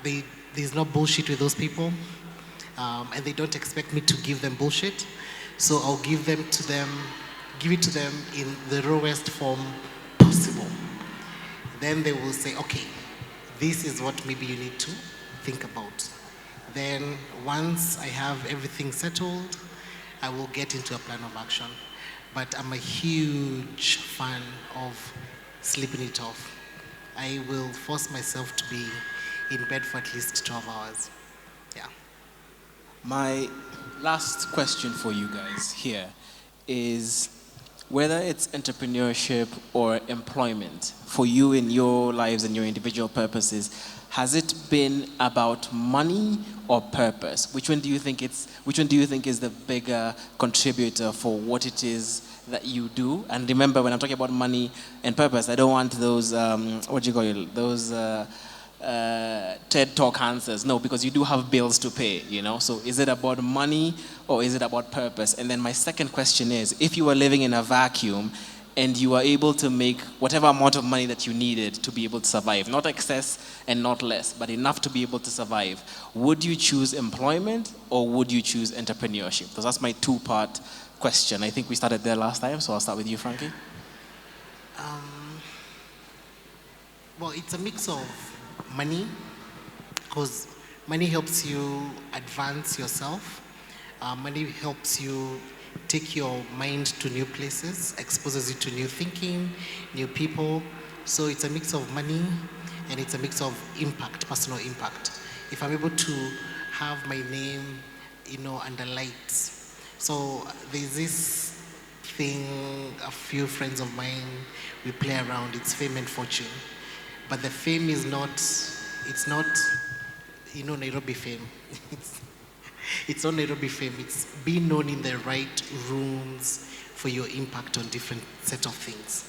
There's no bullshit with those people, and they don't expect me to give them bullshit. So I'll give it to them in the rawest form possible. Then they will say, okay, this is what maybe you need to think about. Then once I have everything settled, I will get into a plan of action. But I'm a huge fan of sleeping it off. I will force myself to be in bed for at least 12 hours. Yeah. My last question for you guys here is, whether it's entrepreneurship or employment, for you in your lives and your individual purposes, has it been about money or purpose? Which one do you think is the bigger contributor for what it is that you do? And remember, when I'm talking about money and purpose, I don't want those TED Talk answers. No, because you do have bills to pay, you know? So is it about money or is it about purpose? And then my second question is, if you were living in a vacuum and you were able to make whatever amount of money that you needed to be able to survive, not excess and not less, but enough to be able to survive, would you choose employment or would you choose entrepreneurship? So that's my 2-part question. I think we started there last time, so I'll start with you, Frankie. Well, it's a mix of money, because money helps you advance yourself. Money helps you take your mind to new places, exposes you to new thinking, new people. So it's a mix of money and it's a mix of impact, personal impact. If I'm able to have my name, under lights. So there's this thing, a few friends of mine, we play around, it's fame and fortune. But the fame is not, it's not, Nairobi fame. It's not Nairobi fame. It's being known in the right rooms for your impact on different set of things.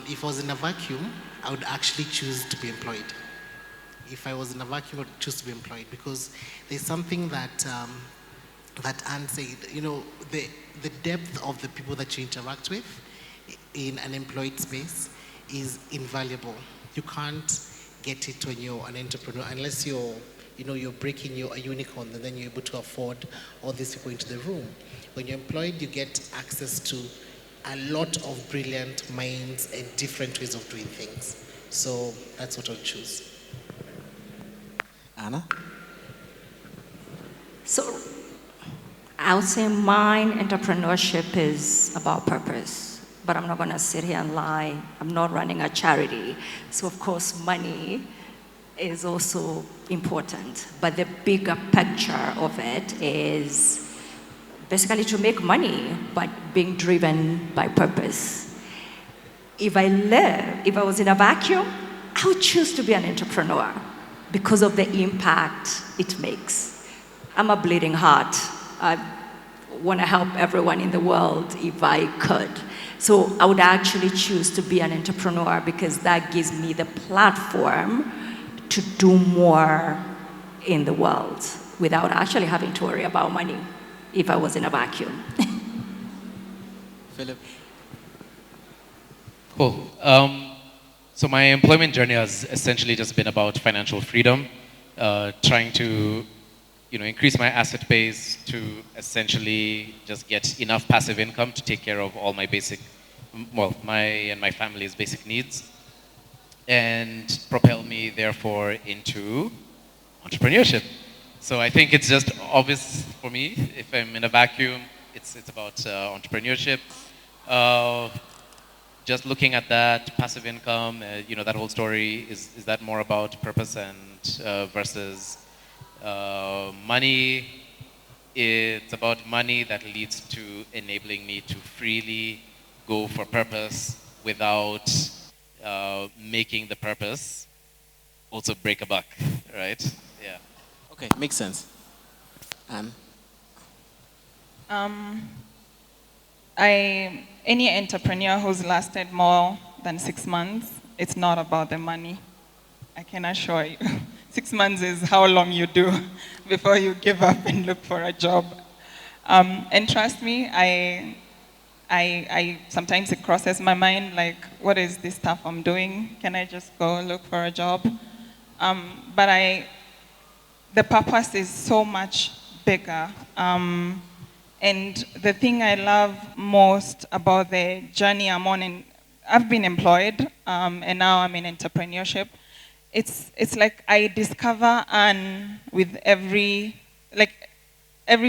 If I was in a vacuum, I would actually choose to be employed. If I was in a vacuum, I would choose to be employed, because there's something that Anne said, the depth of the people that you interact with in an employed space is invaluable. You can't get it when you're an entrepreneur unless you're breaking a unicorn, and then you're able to afford all these people into the room. When you're employed, you get access to a lot of brilliant minds and different ways of doing things. So that's what I'll choose. Anna? So I would say mine, entrepreneurship is about purpose. But I'm not going to sit here and lie. I'm not running a charity. So of course, money is also important. But the bigger picture of it is basically to make money, but being driven by purpose. If I was in a vacuum, I would choose to be an entrepreneur because of the impact it makes. I'm a bleeding heart. I want to help everyone in the world if I could. So I would actually choose to be an entrepreneur because that gives me the platform to do more in the world without actually having to worry about money if I was in a vacuum. Philip? Cool. So my employment journey has essentially just been about financial freedom, trying to increase my asset base to essentially just get enough passive income to take care of all my basic, my and my family's basic needs, and propel me therefore into entrepreneurship. So I think it's just obvious for me. If I'm in a vacuum, it's about entrepreneurship. Just looking at that passive income, that whole story, is that more about purpose and versus money? It's about money that leads to enabling me to freely go for purpose without making the purpose also break a buck, right? Yeah. Okay, makes sense. Any entrepreneur who's lasted more than 6 months, it's not about the money. I can assure you. 6 months is how long you do before you give up and look for a job. And trust me, I sometimes it crosses my mind, like, what is this stuff I'm doing? Can I just go look for a job? But the purpose is so much bigger. And the thing I love most about the journey I'm on, and I've been employed, and now I'm in entrepreneurship. It's like I discover with every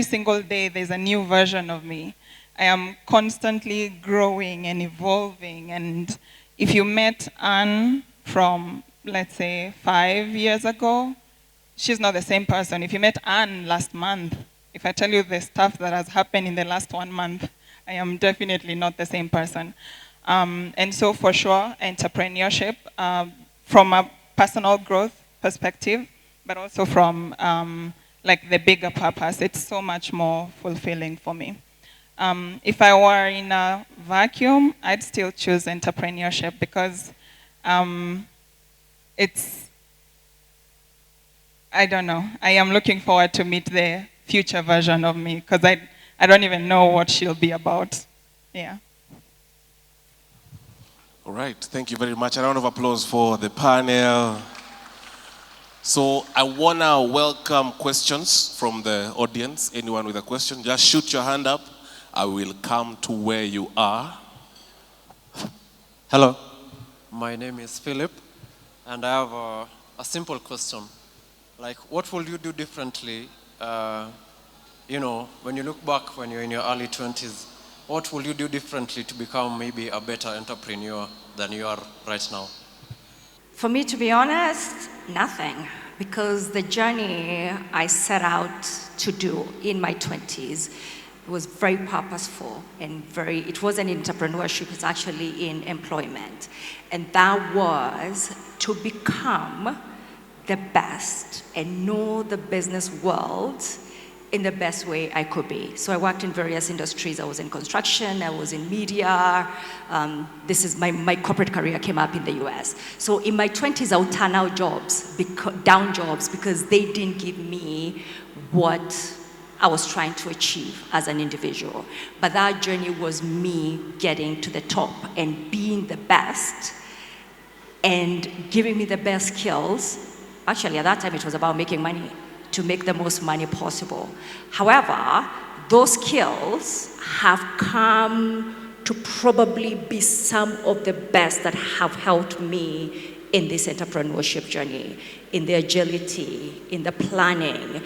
single day there's a new version of me. I am constantly growing and evolving. And if you met Anne from, let's say, 5 years ago, she's not the same person. If you met Anne last month, if I tell you the stuff that has happened in the last 1 month, I am definitely not the same person. And so for sure, entrepreneurship, from a personal growth perspective, but also from the bigger purpose, it's so much more fulfilling for me. If I were in a vacuum, I'd still choose entrepreneurship because I don't know. I am looking forward to meet the future version of me because I don't even know what she'll be about. Yeah. All right, thank you very much. A round of applause for the panel. So I want to welcome questions from the audience. Anyone with a question, just shoot your hand up. I will come to where you are. Hello, my name is Philip, and I have a simple question. Like, what will you do differently, when you look back when you're in your early 20s, what will you do differently to become maybe a better entrepreneur than you are right now? For me, to be honest, nothing. Because the journey I set out to do in my 20s was very purposeful and it wasn't entrepreneurship, it's actually in employment. And that was to become the best and know the business world in the best way I could be. So I worked in various industries. I was in construction, I was in media. This is my corporate career came up in the US. So in my 20s, I would turn out down jobs because they didn't give me what I was trying to achieve as an individual. But that journey was me getting to the top and being the best and giving me the best skills. Actually, at that time, it was about making money, to make the most money possible. However, those skills have come to probably be some of the best that have helped me in this entrepreneurship journey, in the agility, in the planning,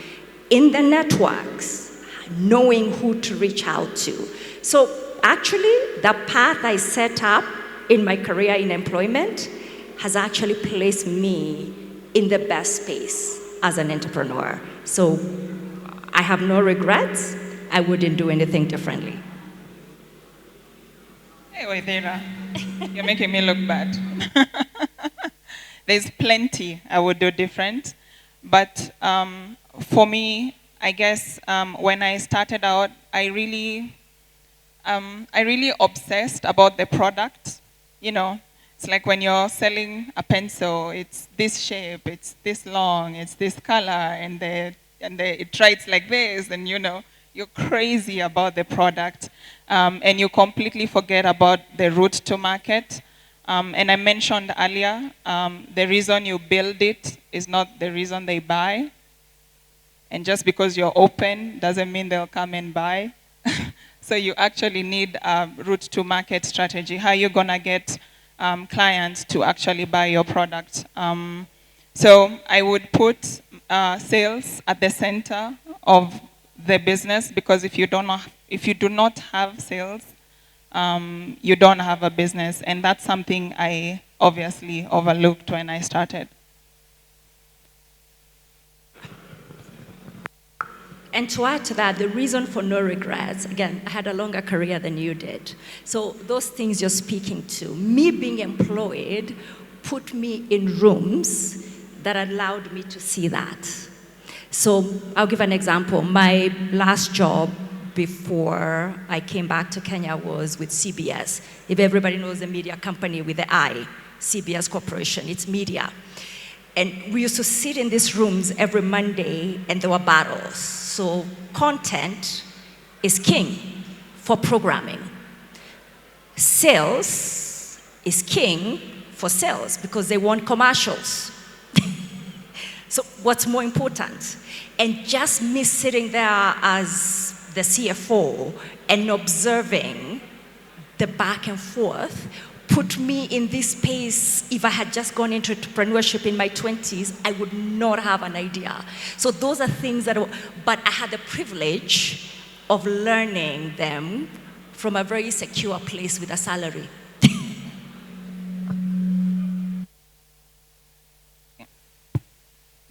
in the networks, knowing who to reach out to. So actually, the path I set up in my career in employment has actually placed me in the best space as an entrepreneur. So I have no regrets. I wouldn't do anything differently. Hey, Waithira, you're making me look bad. There's plenty I would do different. But for me, I guess when I started out, I I really obsessed about the product. You know, it's like when you're selling a pencil, it's this shape, it's this long, it's this color, and it writes like this, and you know, you're crazy about the product, and you completely forget about the route to market. And I mentioned earlier, the reason you build it is not the reason they buy. And just because you're open doesn't mean they'll come and buy. So you actually need a route to market strategy. How are you gonna get clients to actually buy your product? So I would put sales at the center of the business, because if you do not have sales, you don't have a business, and that's something I obviously overlooked when I started. And to add to that, the reason for no regrets, again, I had a longer career than you did. So those things you're speaking to, me being employed put me in rooms that allowed me to see that. So I'll give an example. My last job before I came back to Kenya was with CBS. If everybody knows the media company with the I, CBS Corporation, it's media. And we used to sit in these rooms every Monday, and there were battles. So content is king for programming. Sales is king for sales because they want commercials. So what's more important? And just me sitting there as the CFO and observing the back and forth put me in this space. If I had just gone into entrepreneurship in my 20s, I would not have an idea. So those are things but I had the privilege of learning them from a very secure place with a salary.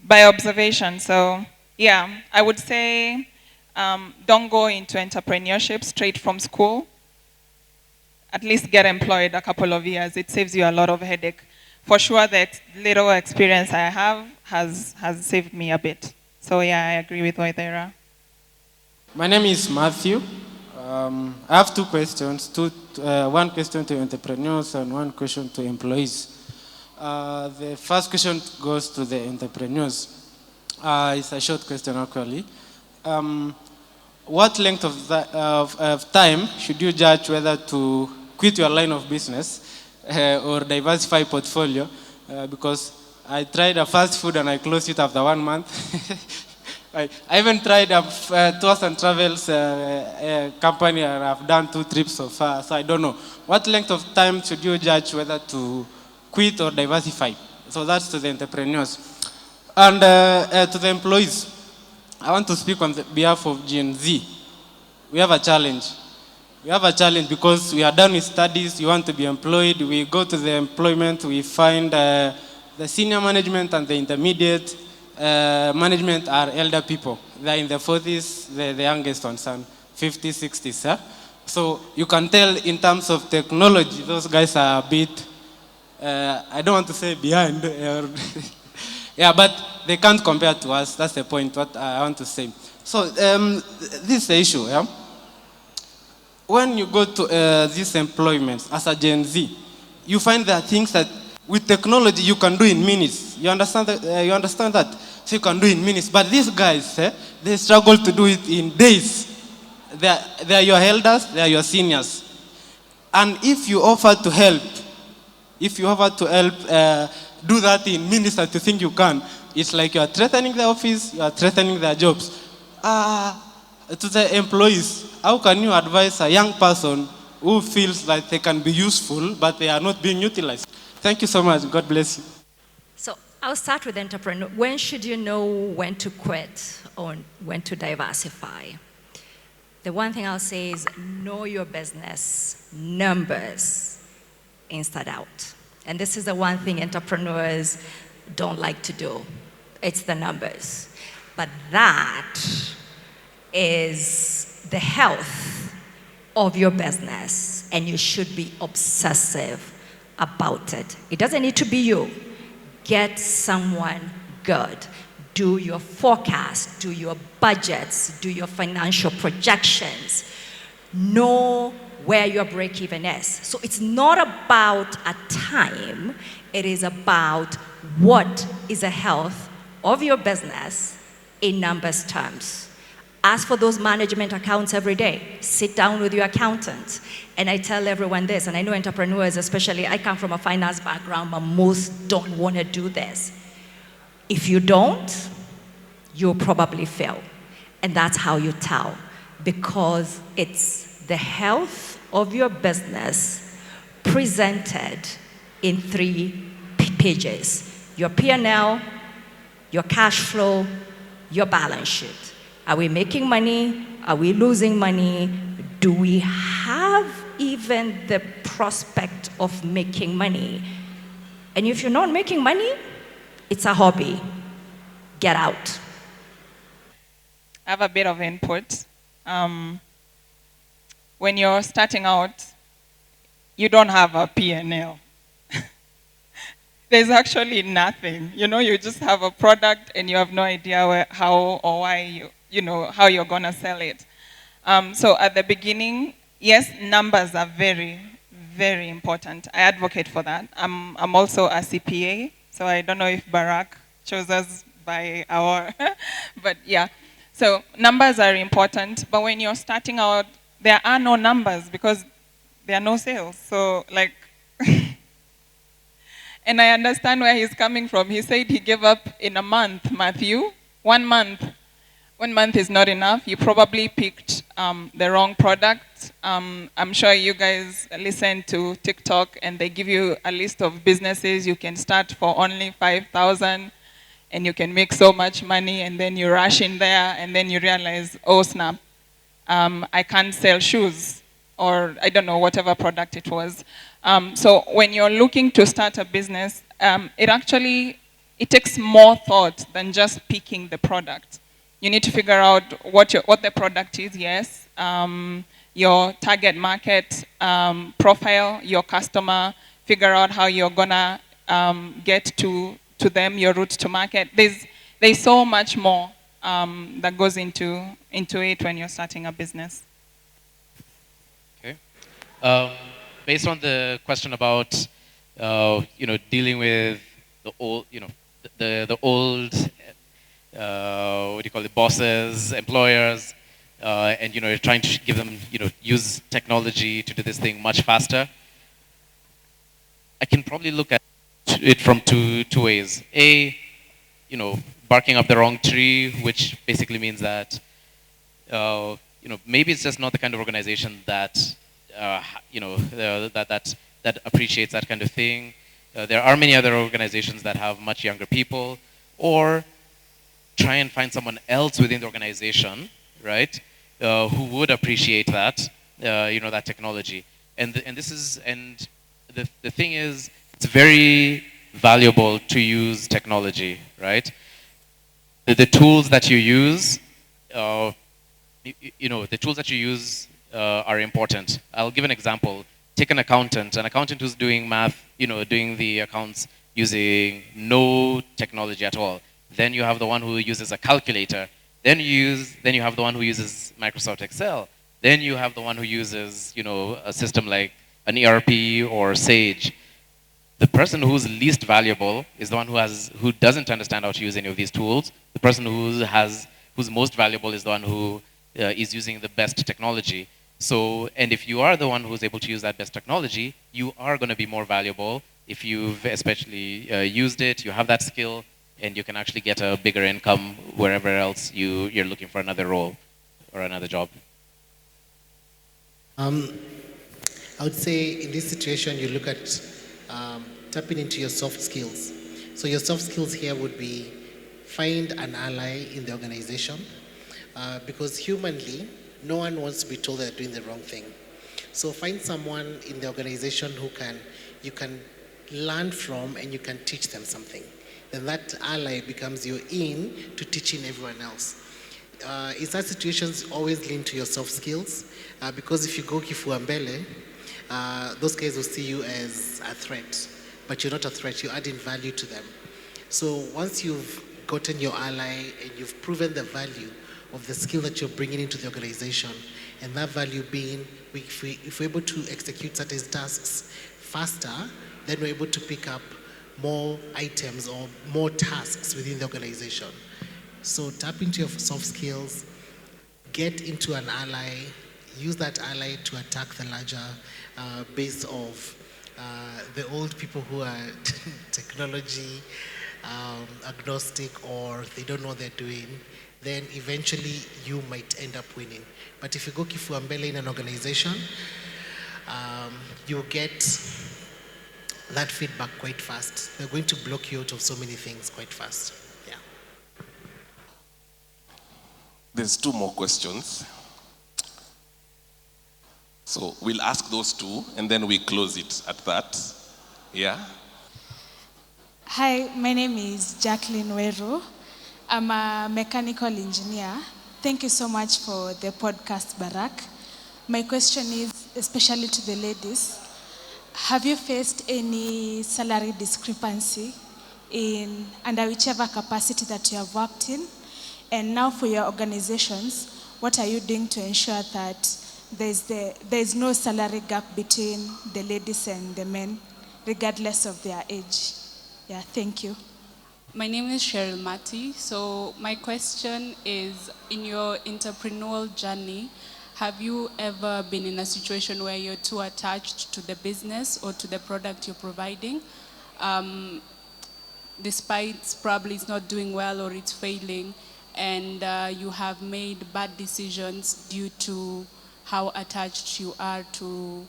By observation, so yeah, I would say don't go into entrepreneurship straight from school. At least get employed a couple of years. It saves you a lot of headache. For sure, the little experience I have has saved me a bit. So yeah, I agree with Waithera. My name is Matthew. I have two questions. One question to entrepreneurs and one question to employees. The first question goes to the entrepreneurs. It's a short question, actually. What length of time should you judge whether to quit your line of business or diversify portfolio? Because I tried a fast food and I closed it after 1 month. I even tried a tours and travels company, and I've done 2 trips so far. So I don't know. What length of time should you judge whether to quit or diversify? So that's to the entrepreneurs. And to the employees, I want to speak on behalf of Gen Z. We have a challenge. We have a challenge because we are done with studies, we want to be employed, we go to the employment, we find the senior management and the intermediate management are elder people. They're in their 40s, the youngest ones, and 50s, 60s. Huh? So you can tell in terms of technology, those guys are a bit, I don't want to say behind, yeah, but they can't compare to us. That's the point, what I want to say. So this is the issue. Yeah? When you go to these employments as a Gen Z, you find there are things that with technology you can do in minutes. You understand that? So you can do in minutes. But these guys, they struggle to do it in days. They are your elders, they are your seniors. And if you offer to help, do that in minutes that you think you can, it's like you are threatening the office, you are threatening their jobs. To the employees, how can you advise a young person who feels like they can be useful, but they are not being utilized? Thank you so much. God bless you. So I'll start with entrepreneur. When should you know when to quit or when to diversify? The one thing I'll say is know your business numbers inside out. And this is the one thing entrepreneurs don't like to do. It's the numbers. But that is the health of your business, and you should be obsessive about it. It doesn't need to be you. Get someone good. Do your forecast, do your budgets, do your financial projections. know where your break-even is. So it's not about a time, it is about what is the health of your business in numbers terms. Ask for those management accounts every day. Sit down with your accountant. And I tell everyone this, and I know entrepreneurs especially, I come from a finance background, but most don't want to do this. If you don't, you'll probably fail. And that's how you tell, because it's the health of your business presented in 3 pages. Your P&L, your cash flow, your balance sheet. Are we making money? Are we losing money? Do we have even the prospect of making money? And if you're not making money, it's a hobby. Get out. I have a bit of input. When you're starting out, you don't have a P&L. There's actually nothing. You just have a product and you have no idea how or why how you're gonna sell it. So at the beginning, yes, numbers are very, very important. I advocate for that. I'm also a CPA, so I don't know if Barrack chose us by our, but yeah. So numbers are important, but when you're starting out, there are no numbers because there are no sales. So and I understand where he's coming from. He said he gave up in a month, Matthew. 1 month. 1 month is not enough. You probably picked the wrong product. I'm sure you guys listen to TikTok and they give you a list of businesses you can start for only 5,000 and you can make so much money, and then you rush in there and then you realize, oh snap, I can't sell shoes, or I don't know, whatever product it was. So when you're looking to start a business, it takes more thought than just picking the product. You need to figure out what the product is, yes, your target market profile, your customer, figure out how you're gonna get to them, your route to market. There's so much more that goes into it when you're starting a business. Okay. Based on the question about dealing with the old, the old, what do you call it, bosses, employers, and you're trying to give them, use technology to do this thing much faster. I can probably look at it from two ways. A, barking up the wrong tree, which basically means that maybe it's just not the kind of organization that that appreciates that kind of thing. There are many other organizations that have much younger people, or try and find someone else within the organization, right, who would appreciate that, that technology. And the thing is, it's very valuable to use technology, right? The tools that you use, the tools that you use are important. I'll give an example. Take an accountant who's doing math, doing the accounts using no technology at all. Then you have the one who uses a calculator. Then you have the one who uses Microsoft Excel. Then you have the one who uses, a system like an ERP or Sage. The person who's least valuable is the one who doesn't understand how to use any of these tools. The person who's most valuable is the one who is using the best technology. So, and if you are the one who's able to use that best technology, you are going to be more valuable if you've especially used it, you have that skill, and you can actually get a bigger income wherever else you're looking for another role or another job. I would say in this situation, you look at tapping into your soft skills. So your soft skills here would be find an ally in the organization, because humanly, no one wants to be told they're doing the wrong thing. So find someone in the organization you can learn from and you can teach them something. Then that ally becomes your in to teaching everyone else. In such situations, always lean to your soft skills, because if you go kifuambele, those guys will see you as a threat, but you're not a threat, you're adding value to them. So once you've gotten your ally and you've proven the value of the skill that you're bringing into the organization, And that value being, if we're able to execute certain tasks faster, then we're able to pick up more items or more tasks within the organization. So tap into your soft skills, get into an ally, use that ally to attack the larger base of the old people who are technology agnostic, or they don't know what they're doing. Then eventually you might end up winning. But if you go kifua mbele in an organization, you'll get that feedback quite fast. They're going to block you out of so many things quite fast. Yeah. There's 2 more questions. So we'll ask those 2 and then we close it at that. Yeah? Hi, my name is Jacqueline Wero. I'm a mechanical engineer. Thank you so much for the podcast, Barrack. My question is, especially to the ladies, have you faced any salary discrepancy under whichever capacity that you have worked in? And now for your organizations, what are you doing to ensure that there's no salary gap between the ladies and the men, regardless of their age? Yeah, thank you. My name is Cheryl Mati. So my question is, in your entrepreneurial journey, have you ever been in a situation where you're too attached to the business or to the product you're providing, despite probably it's not doing well or it's failing, and you have made bad decisions due to how attached you are to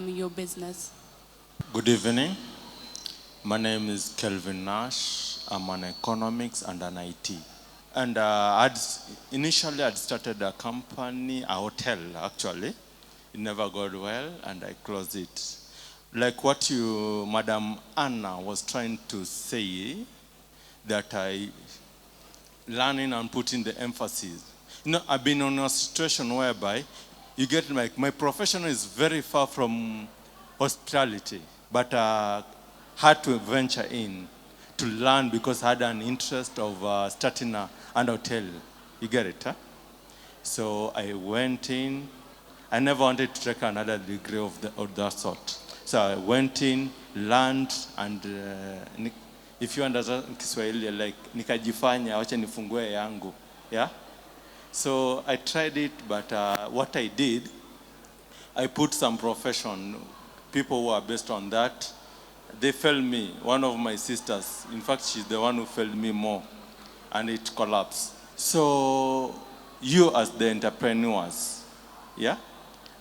your business? Good evening. My name is Kelvin Nash. I'm an economics and an IT. And initially I'd started a company, a hotel actually. It never got well and I closed it. Like what Madam Anna was trying to say, that I learning and putting the emphasis. I've been in a situation whereby you get like, my profession is very far from hospitality, but had to venture in to learn because I had an interest of starting an hotel. You get it, huh? So I went in. I never wanted to take another degree of that sort. So I went in, learned, and if you understand Kiswahili, like nikajifanya, wacha nifungue yangu, yeah. So I tried it, but what I did, I put some profession, people who are based on that. They failed me. One of my sisters, in fact, she's the one who failed me more, and it collapsed. So you as the entrepreneurs, yeah,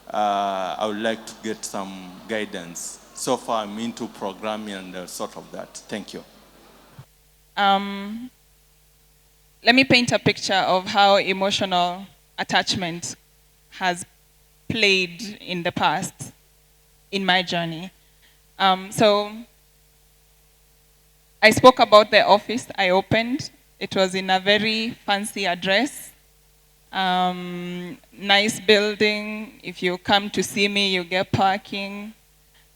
I would like to get some guidance. So far, I'm into programming and sort of that. Thank you. Let me paint a picture of how emotional attachment has played in the past in my journey. So I spoke about the office I opened. It was in a very fancy address, nice building. If you come to see me, you get parking.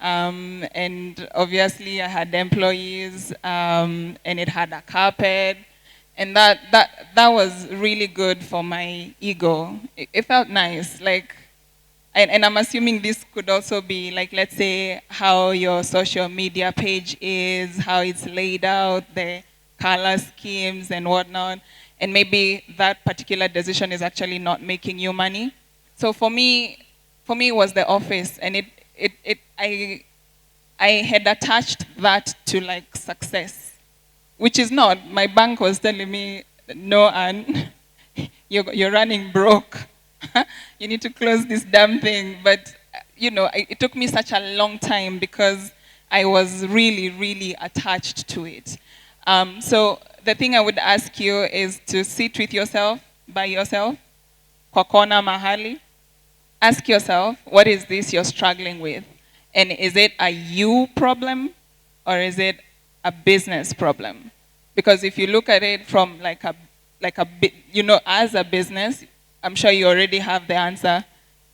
And obviously I had employees, and it had a carpet. And that was really good for my ego. It felt nice, like, and I'm assuming this could also be like, let's say, how your social media page is, how it's laid out, the color schemes and whatnot. And maybe that particular decision is actually not making you money. So for me it was the office, and I had attached that to like success, which is not. My bank was telling me, no, Anne, you're running broke. You need to close this damn thing. But, it took me such a long time because I was really, really attached to it. So the thing I would ask you is to sit with yourself, by yourself, kwa kona mahali. Ask yourself, what is this you're struggling with? And is it a you problem or is it a business problem? Because if you look at it from as a business, I'm sure you already have the answer.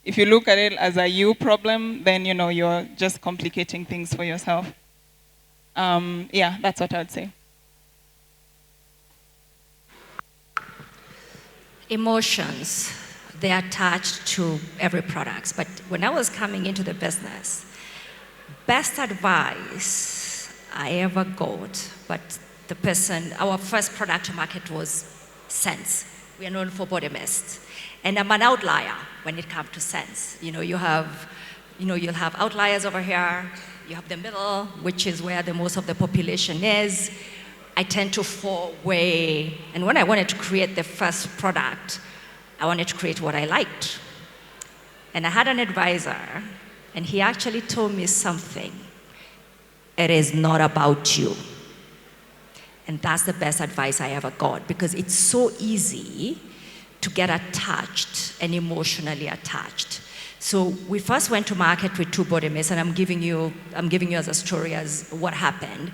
If you look at it as a you problem, then you're just complicating things for yourself. Yeah, that's what I would say. Emotions. they're attached to every product. But when I was coming into the business, best advice I ever got, but the person, our first product to market was scents. We are known for body mist. And I'm an outlier when it comes to scents. You'll have outliers over here, you have the middle, which is where the most of the population is. I tend to fall way, and when I wanted to create the first product, I wanted to create what I liked. And I had an advisor, and he actually told me something. It is not about you. And that's the best advice I ever got, because it's so easy to get attached and emotionally attached. So we first went to market with 2 body mists, and I'm giving you as a story as what happened.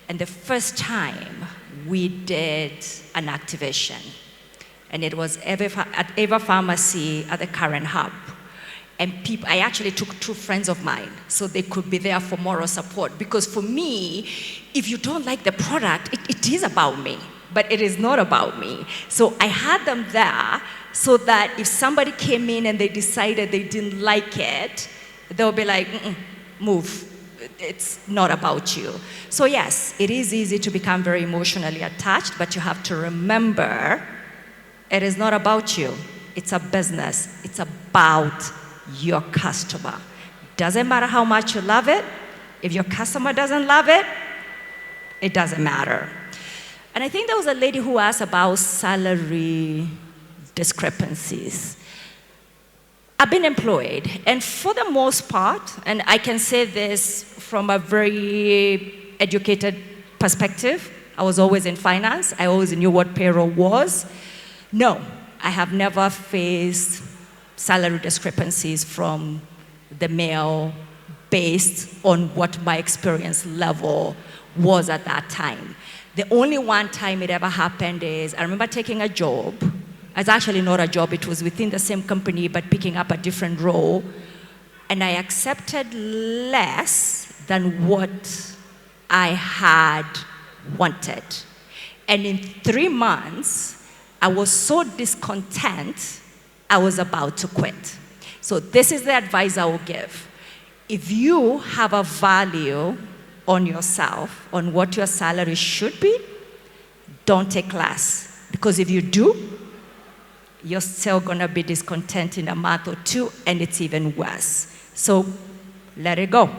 And the first time we did an activation, and it was at Eva Pharmacy at the current hub. And I actually took 2 friends of mine so they could be there for moral support. Because for me, if you don't like the product, it is about me, but it is not about me. So I had them there so that if somebody came in and they decided they didn't like it, they'll be like, move. It's not about you. So yes, it is easy to become very emotionally attached, but you have to remember, it is not about you. It's a business. It's about your customer. Doesn't matter how much you love it. If your customer doesn't love it, it doesn't matter. And I think there was a lady who asked about salary discrepancies. I've been employed, and for the most part, and I can say this from a very educated perspective, I was always in finance, I always knew what payroll was. No, I have never faced salary discrepancies from the male based on what my experience level was at that time. The only one time it ever happened is, I remember taking a job. It's actually not a job, it was within the same company, but picking up a different role. And I accepted less than what I had wanted. And in 3 months, I was so discontent, I was about to quit. So this is the advice I will give. If you have a value on yourself, on what your salary should be, don't take less. Because if you do, you're still gonna be discontent in a month or 2, and it's even worse. So let it go.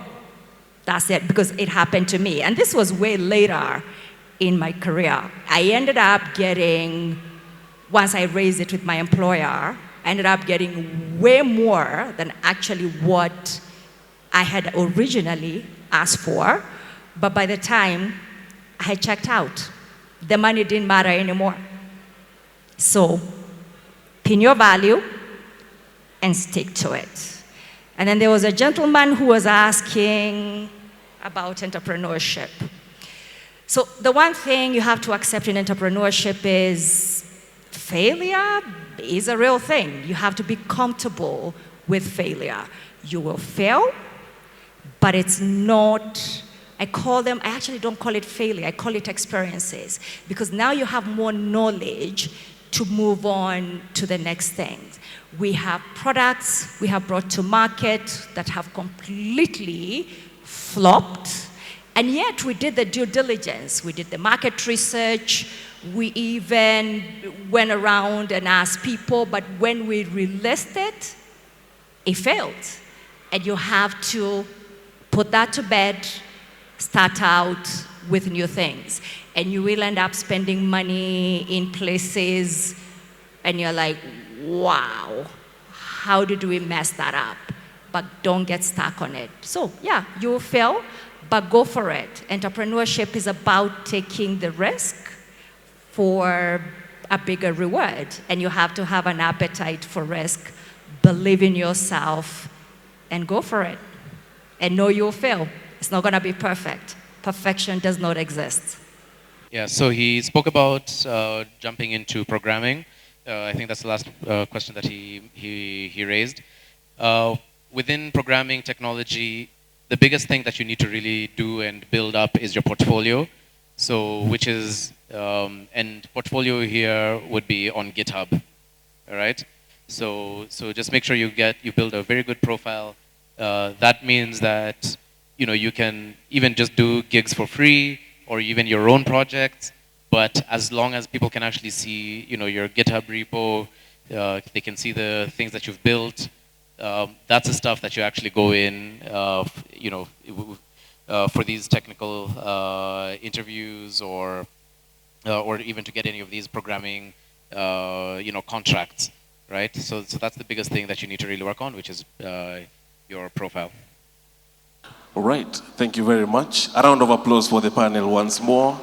That's it, because it happened to me. And this was way later in my career. I ended up getting, once I raised it with my employer, I ended up getting way more than actually what I had originally asked for. But by the time I had checked out, the money didn't matter anymore. So pin your value and stick to it. And then there was a gentleman who was asking about entrepreneurship. So the one thing you have to accept in entrepreneurship is failure is a real thing. You have to be comfortable with failure. You will fail, but it's not, I actually don't call it failure, I call it experiences. Because now you have more knowledge to move on to the next thing. We have products we have brought to market that have completely flopped, and yet we did the due diligence. We did the market research. We even went around and asked people, but when we released it, it failed. And you have to put that to bed, start out with new things. And you will end up spending money in places, and you're like, wow, how did we mess that up? But don't get stuck on it. So yeah, you will fail, but go for it. Entrepreneurship is about taking the risk for a bigger reward. And you have to have an appetite for risk, believe in yourself, and go for it. And know you'll fail. It's not gonna be perfect. Perfection does not exist. Yeah, so he spoke about jumping into programming. I think that's the last question that he raised. Within programming technology, the biggest thing that you need to really do and build up is your portfolio. So, which is, and portfolio here would be on GitHub, all right? So just make sure you build a very good profile. That means that you can even just do gigs for free or even your own projects. But as long as people can actually see your GitHub repo, they can see the things that you've built. That's the stuff that you actually go in, for these technical interviews or even to get any of these programming, contracts, right? So that's the biggest thing that you need to really work on, which is your profile. All right, thank you very much. A round of applause for the panel once more.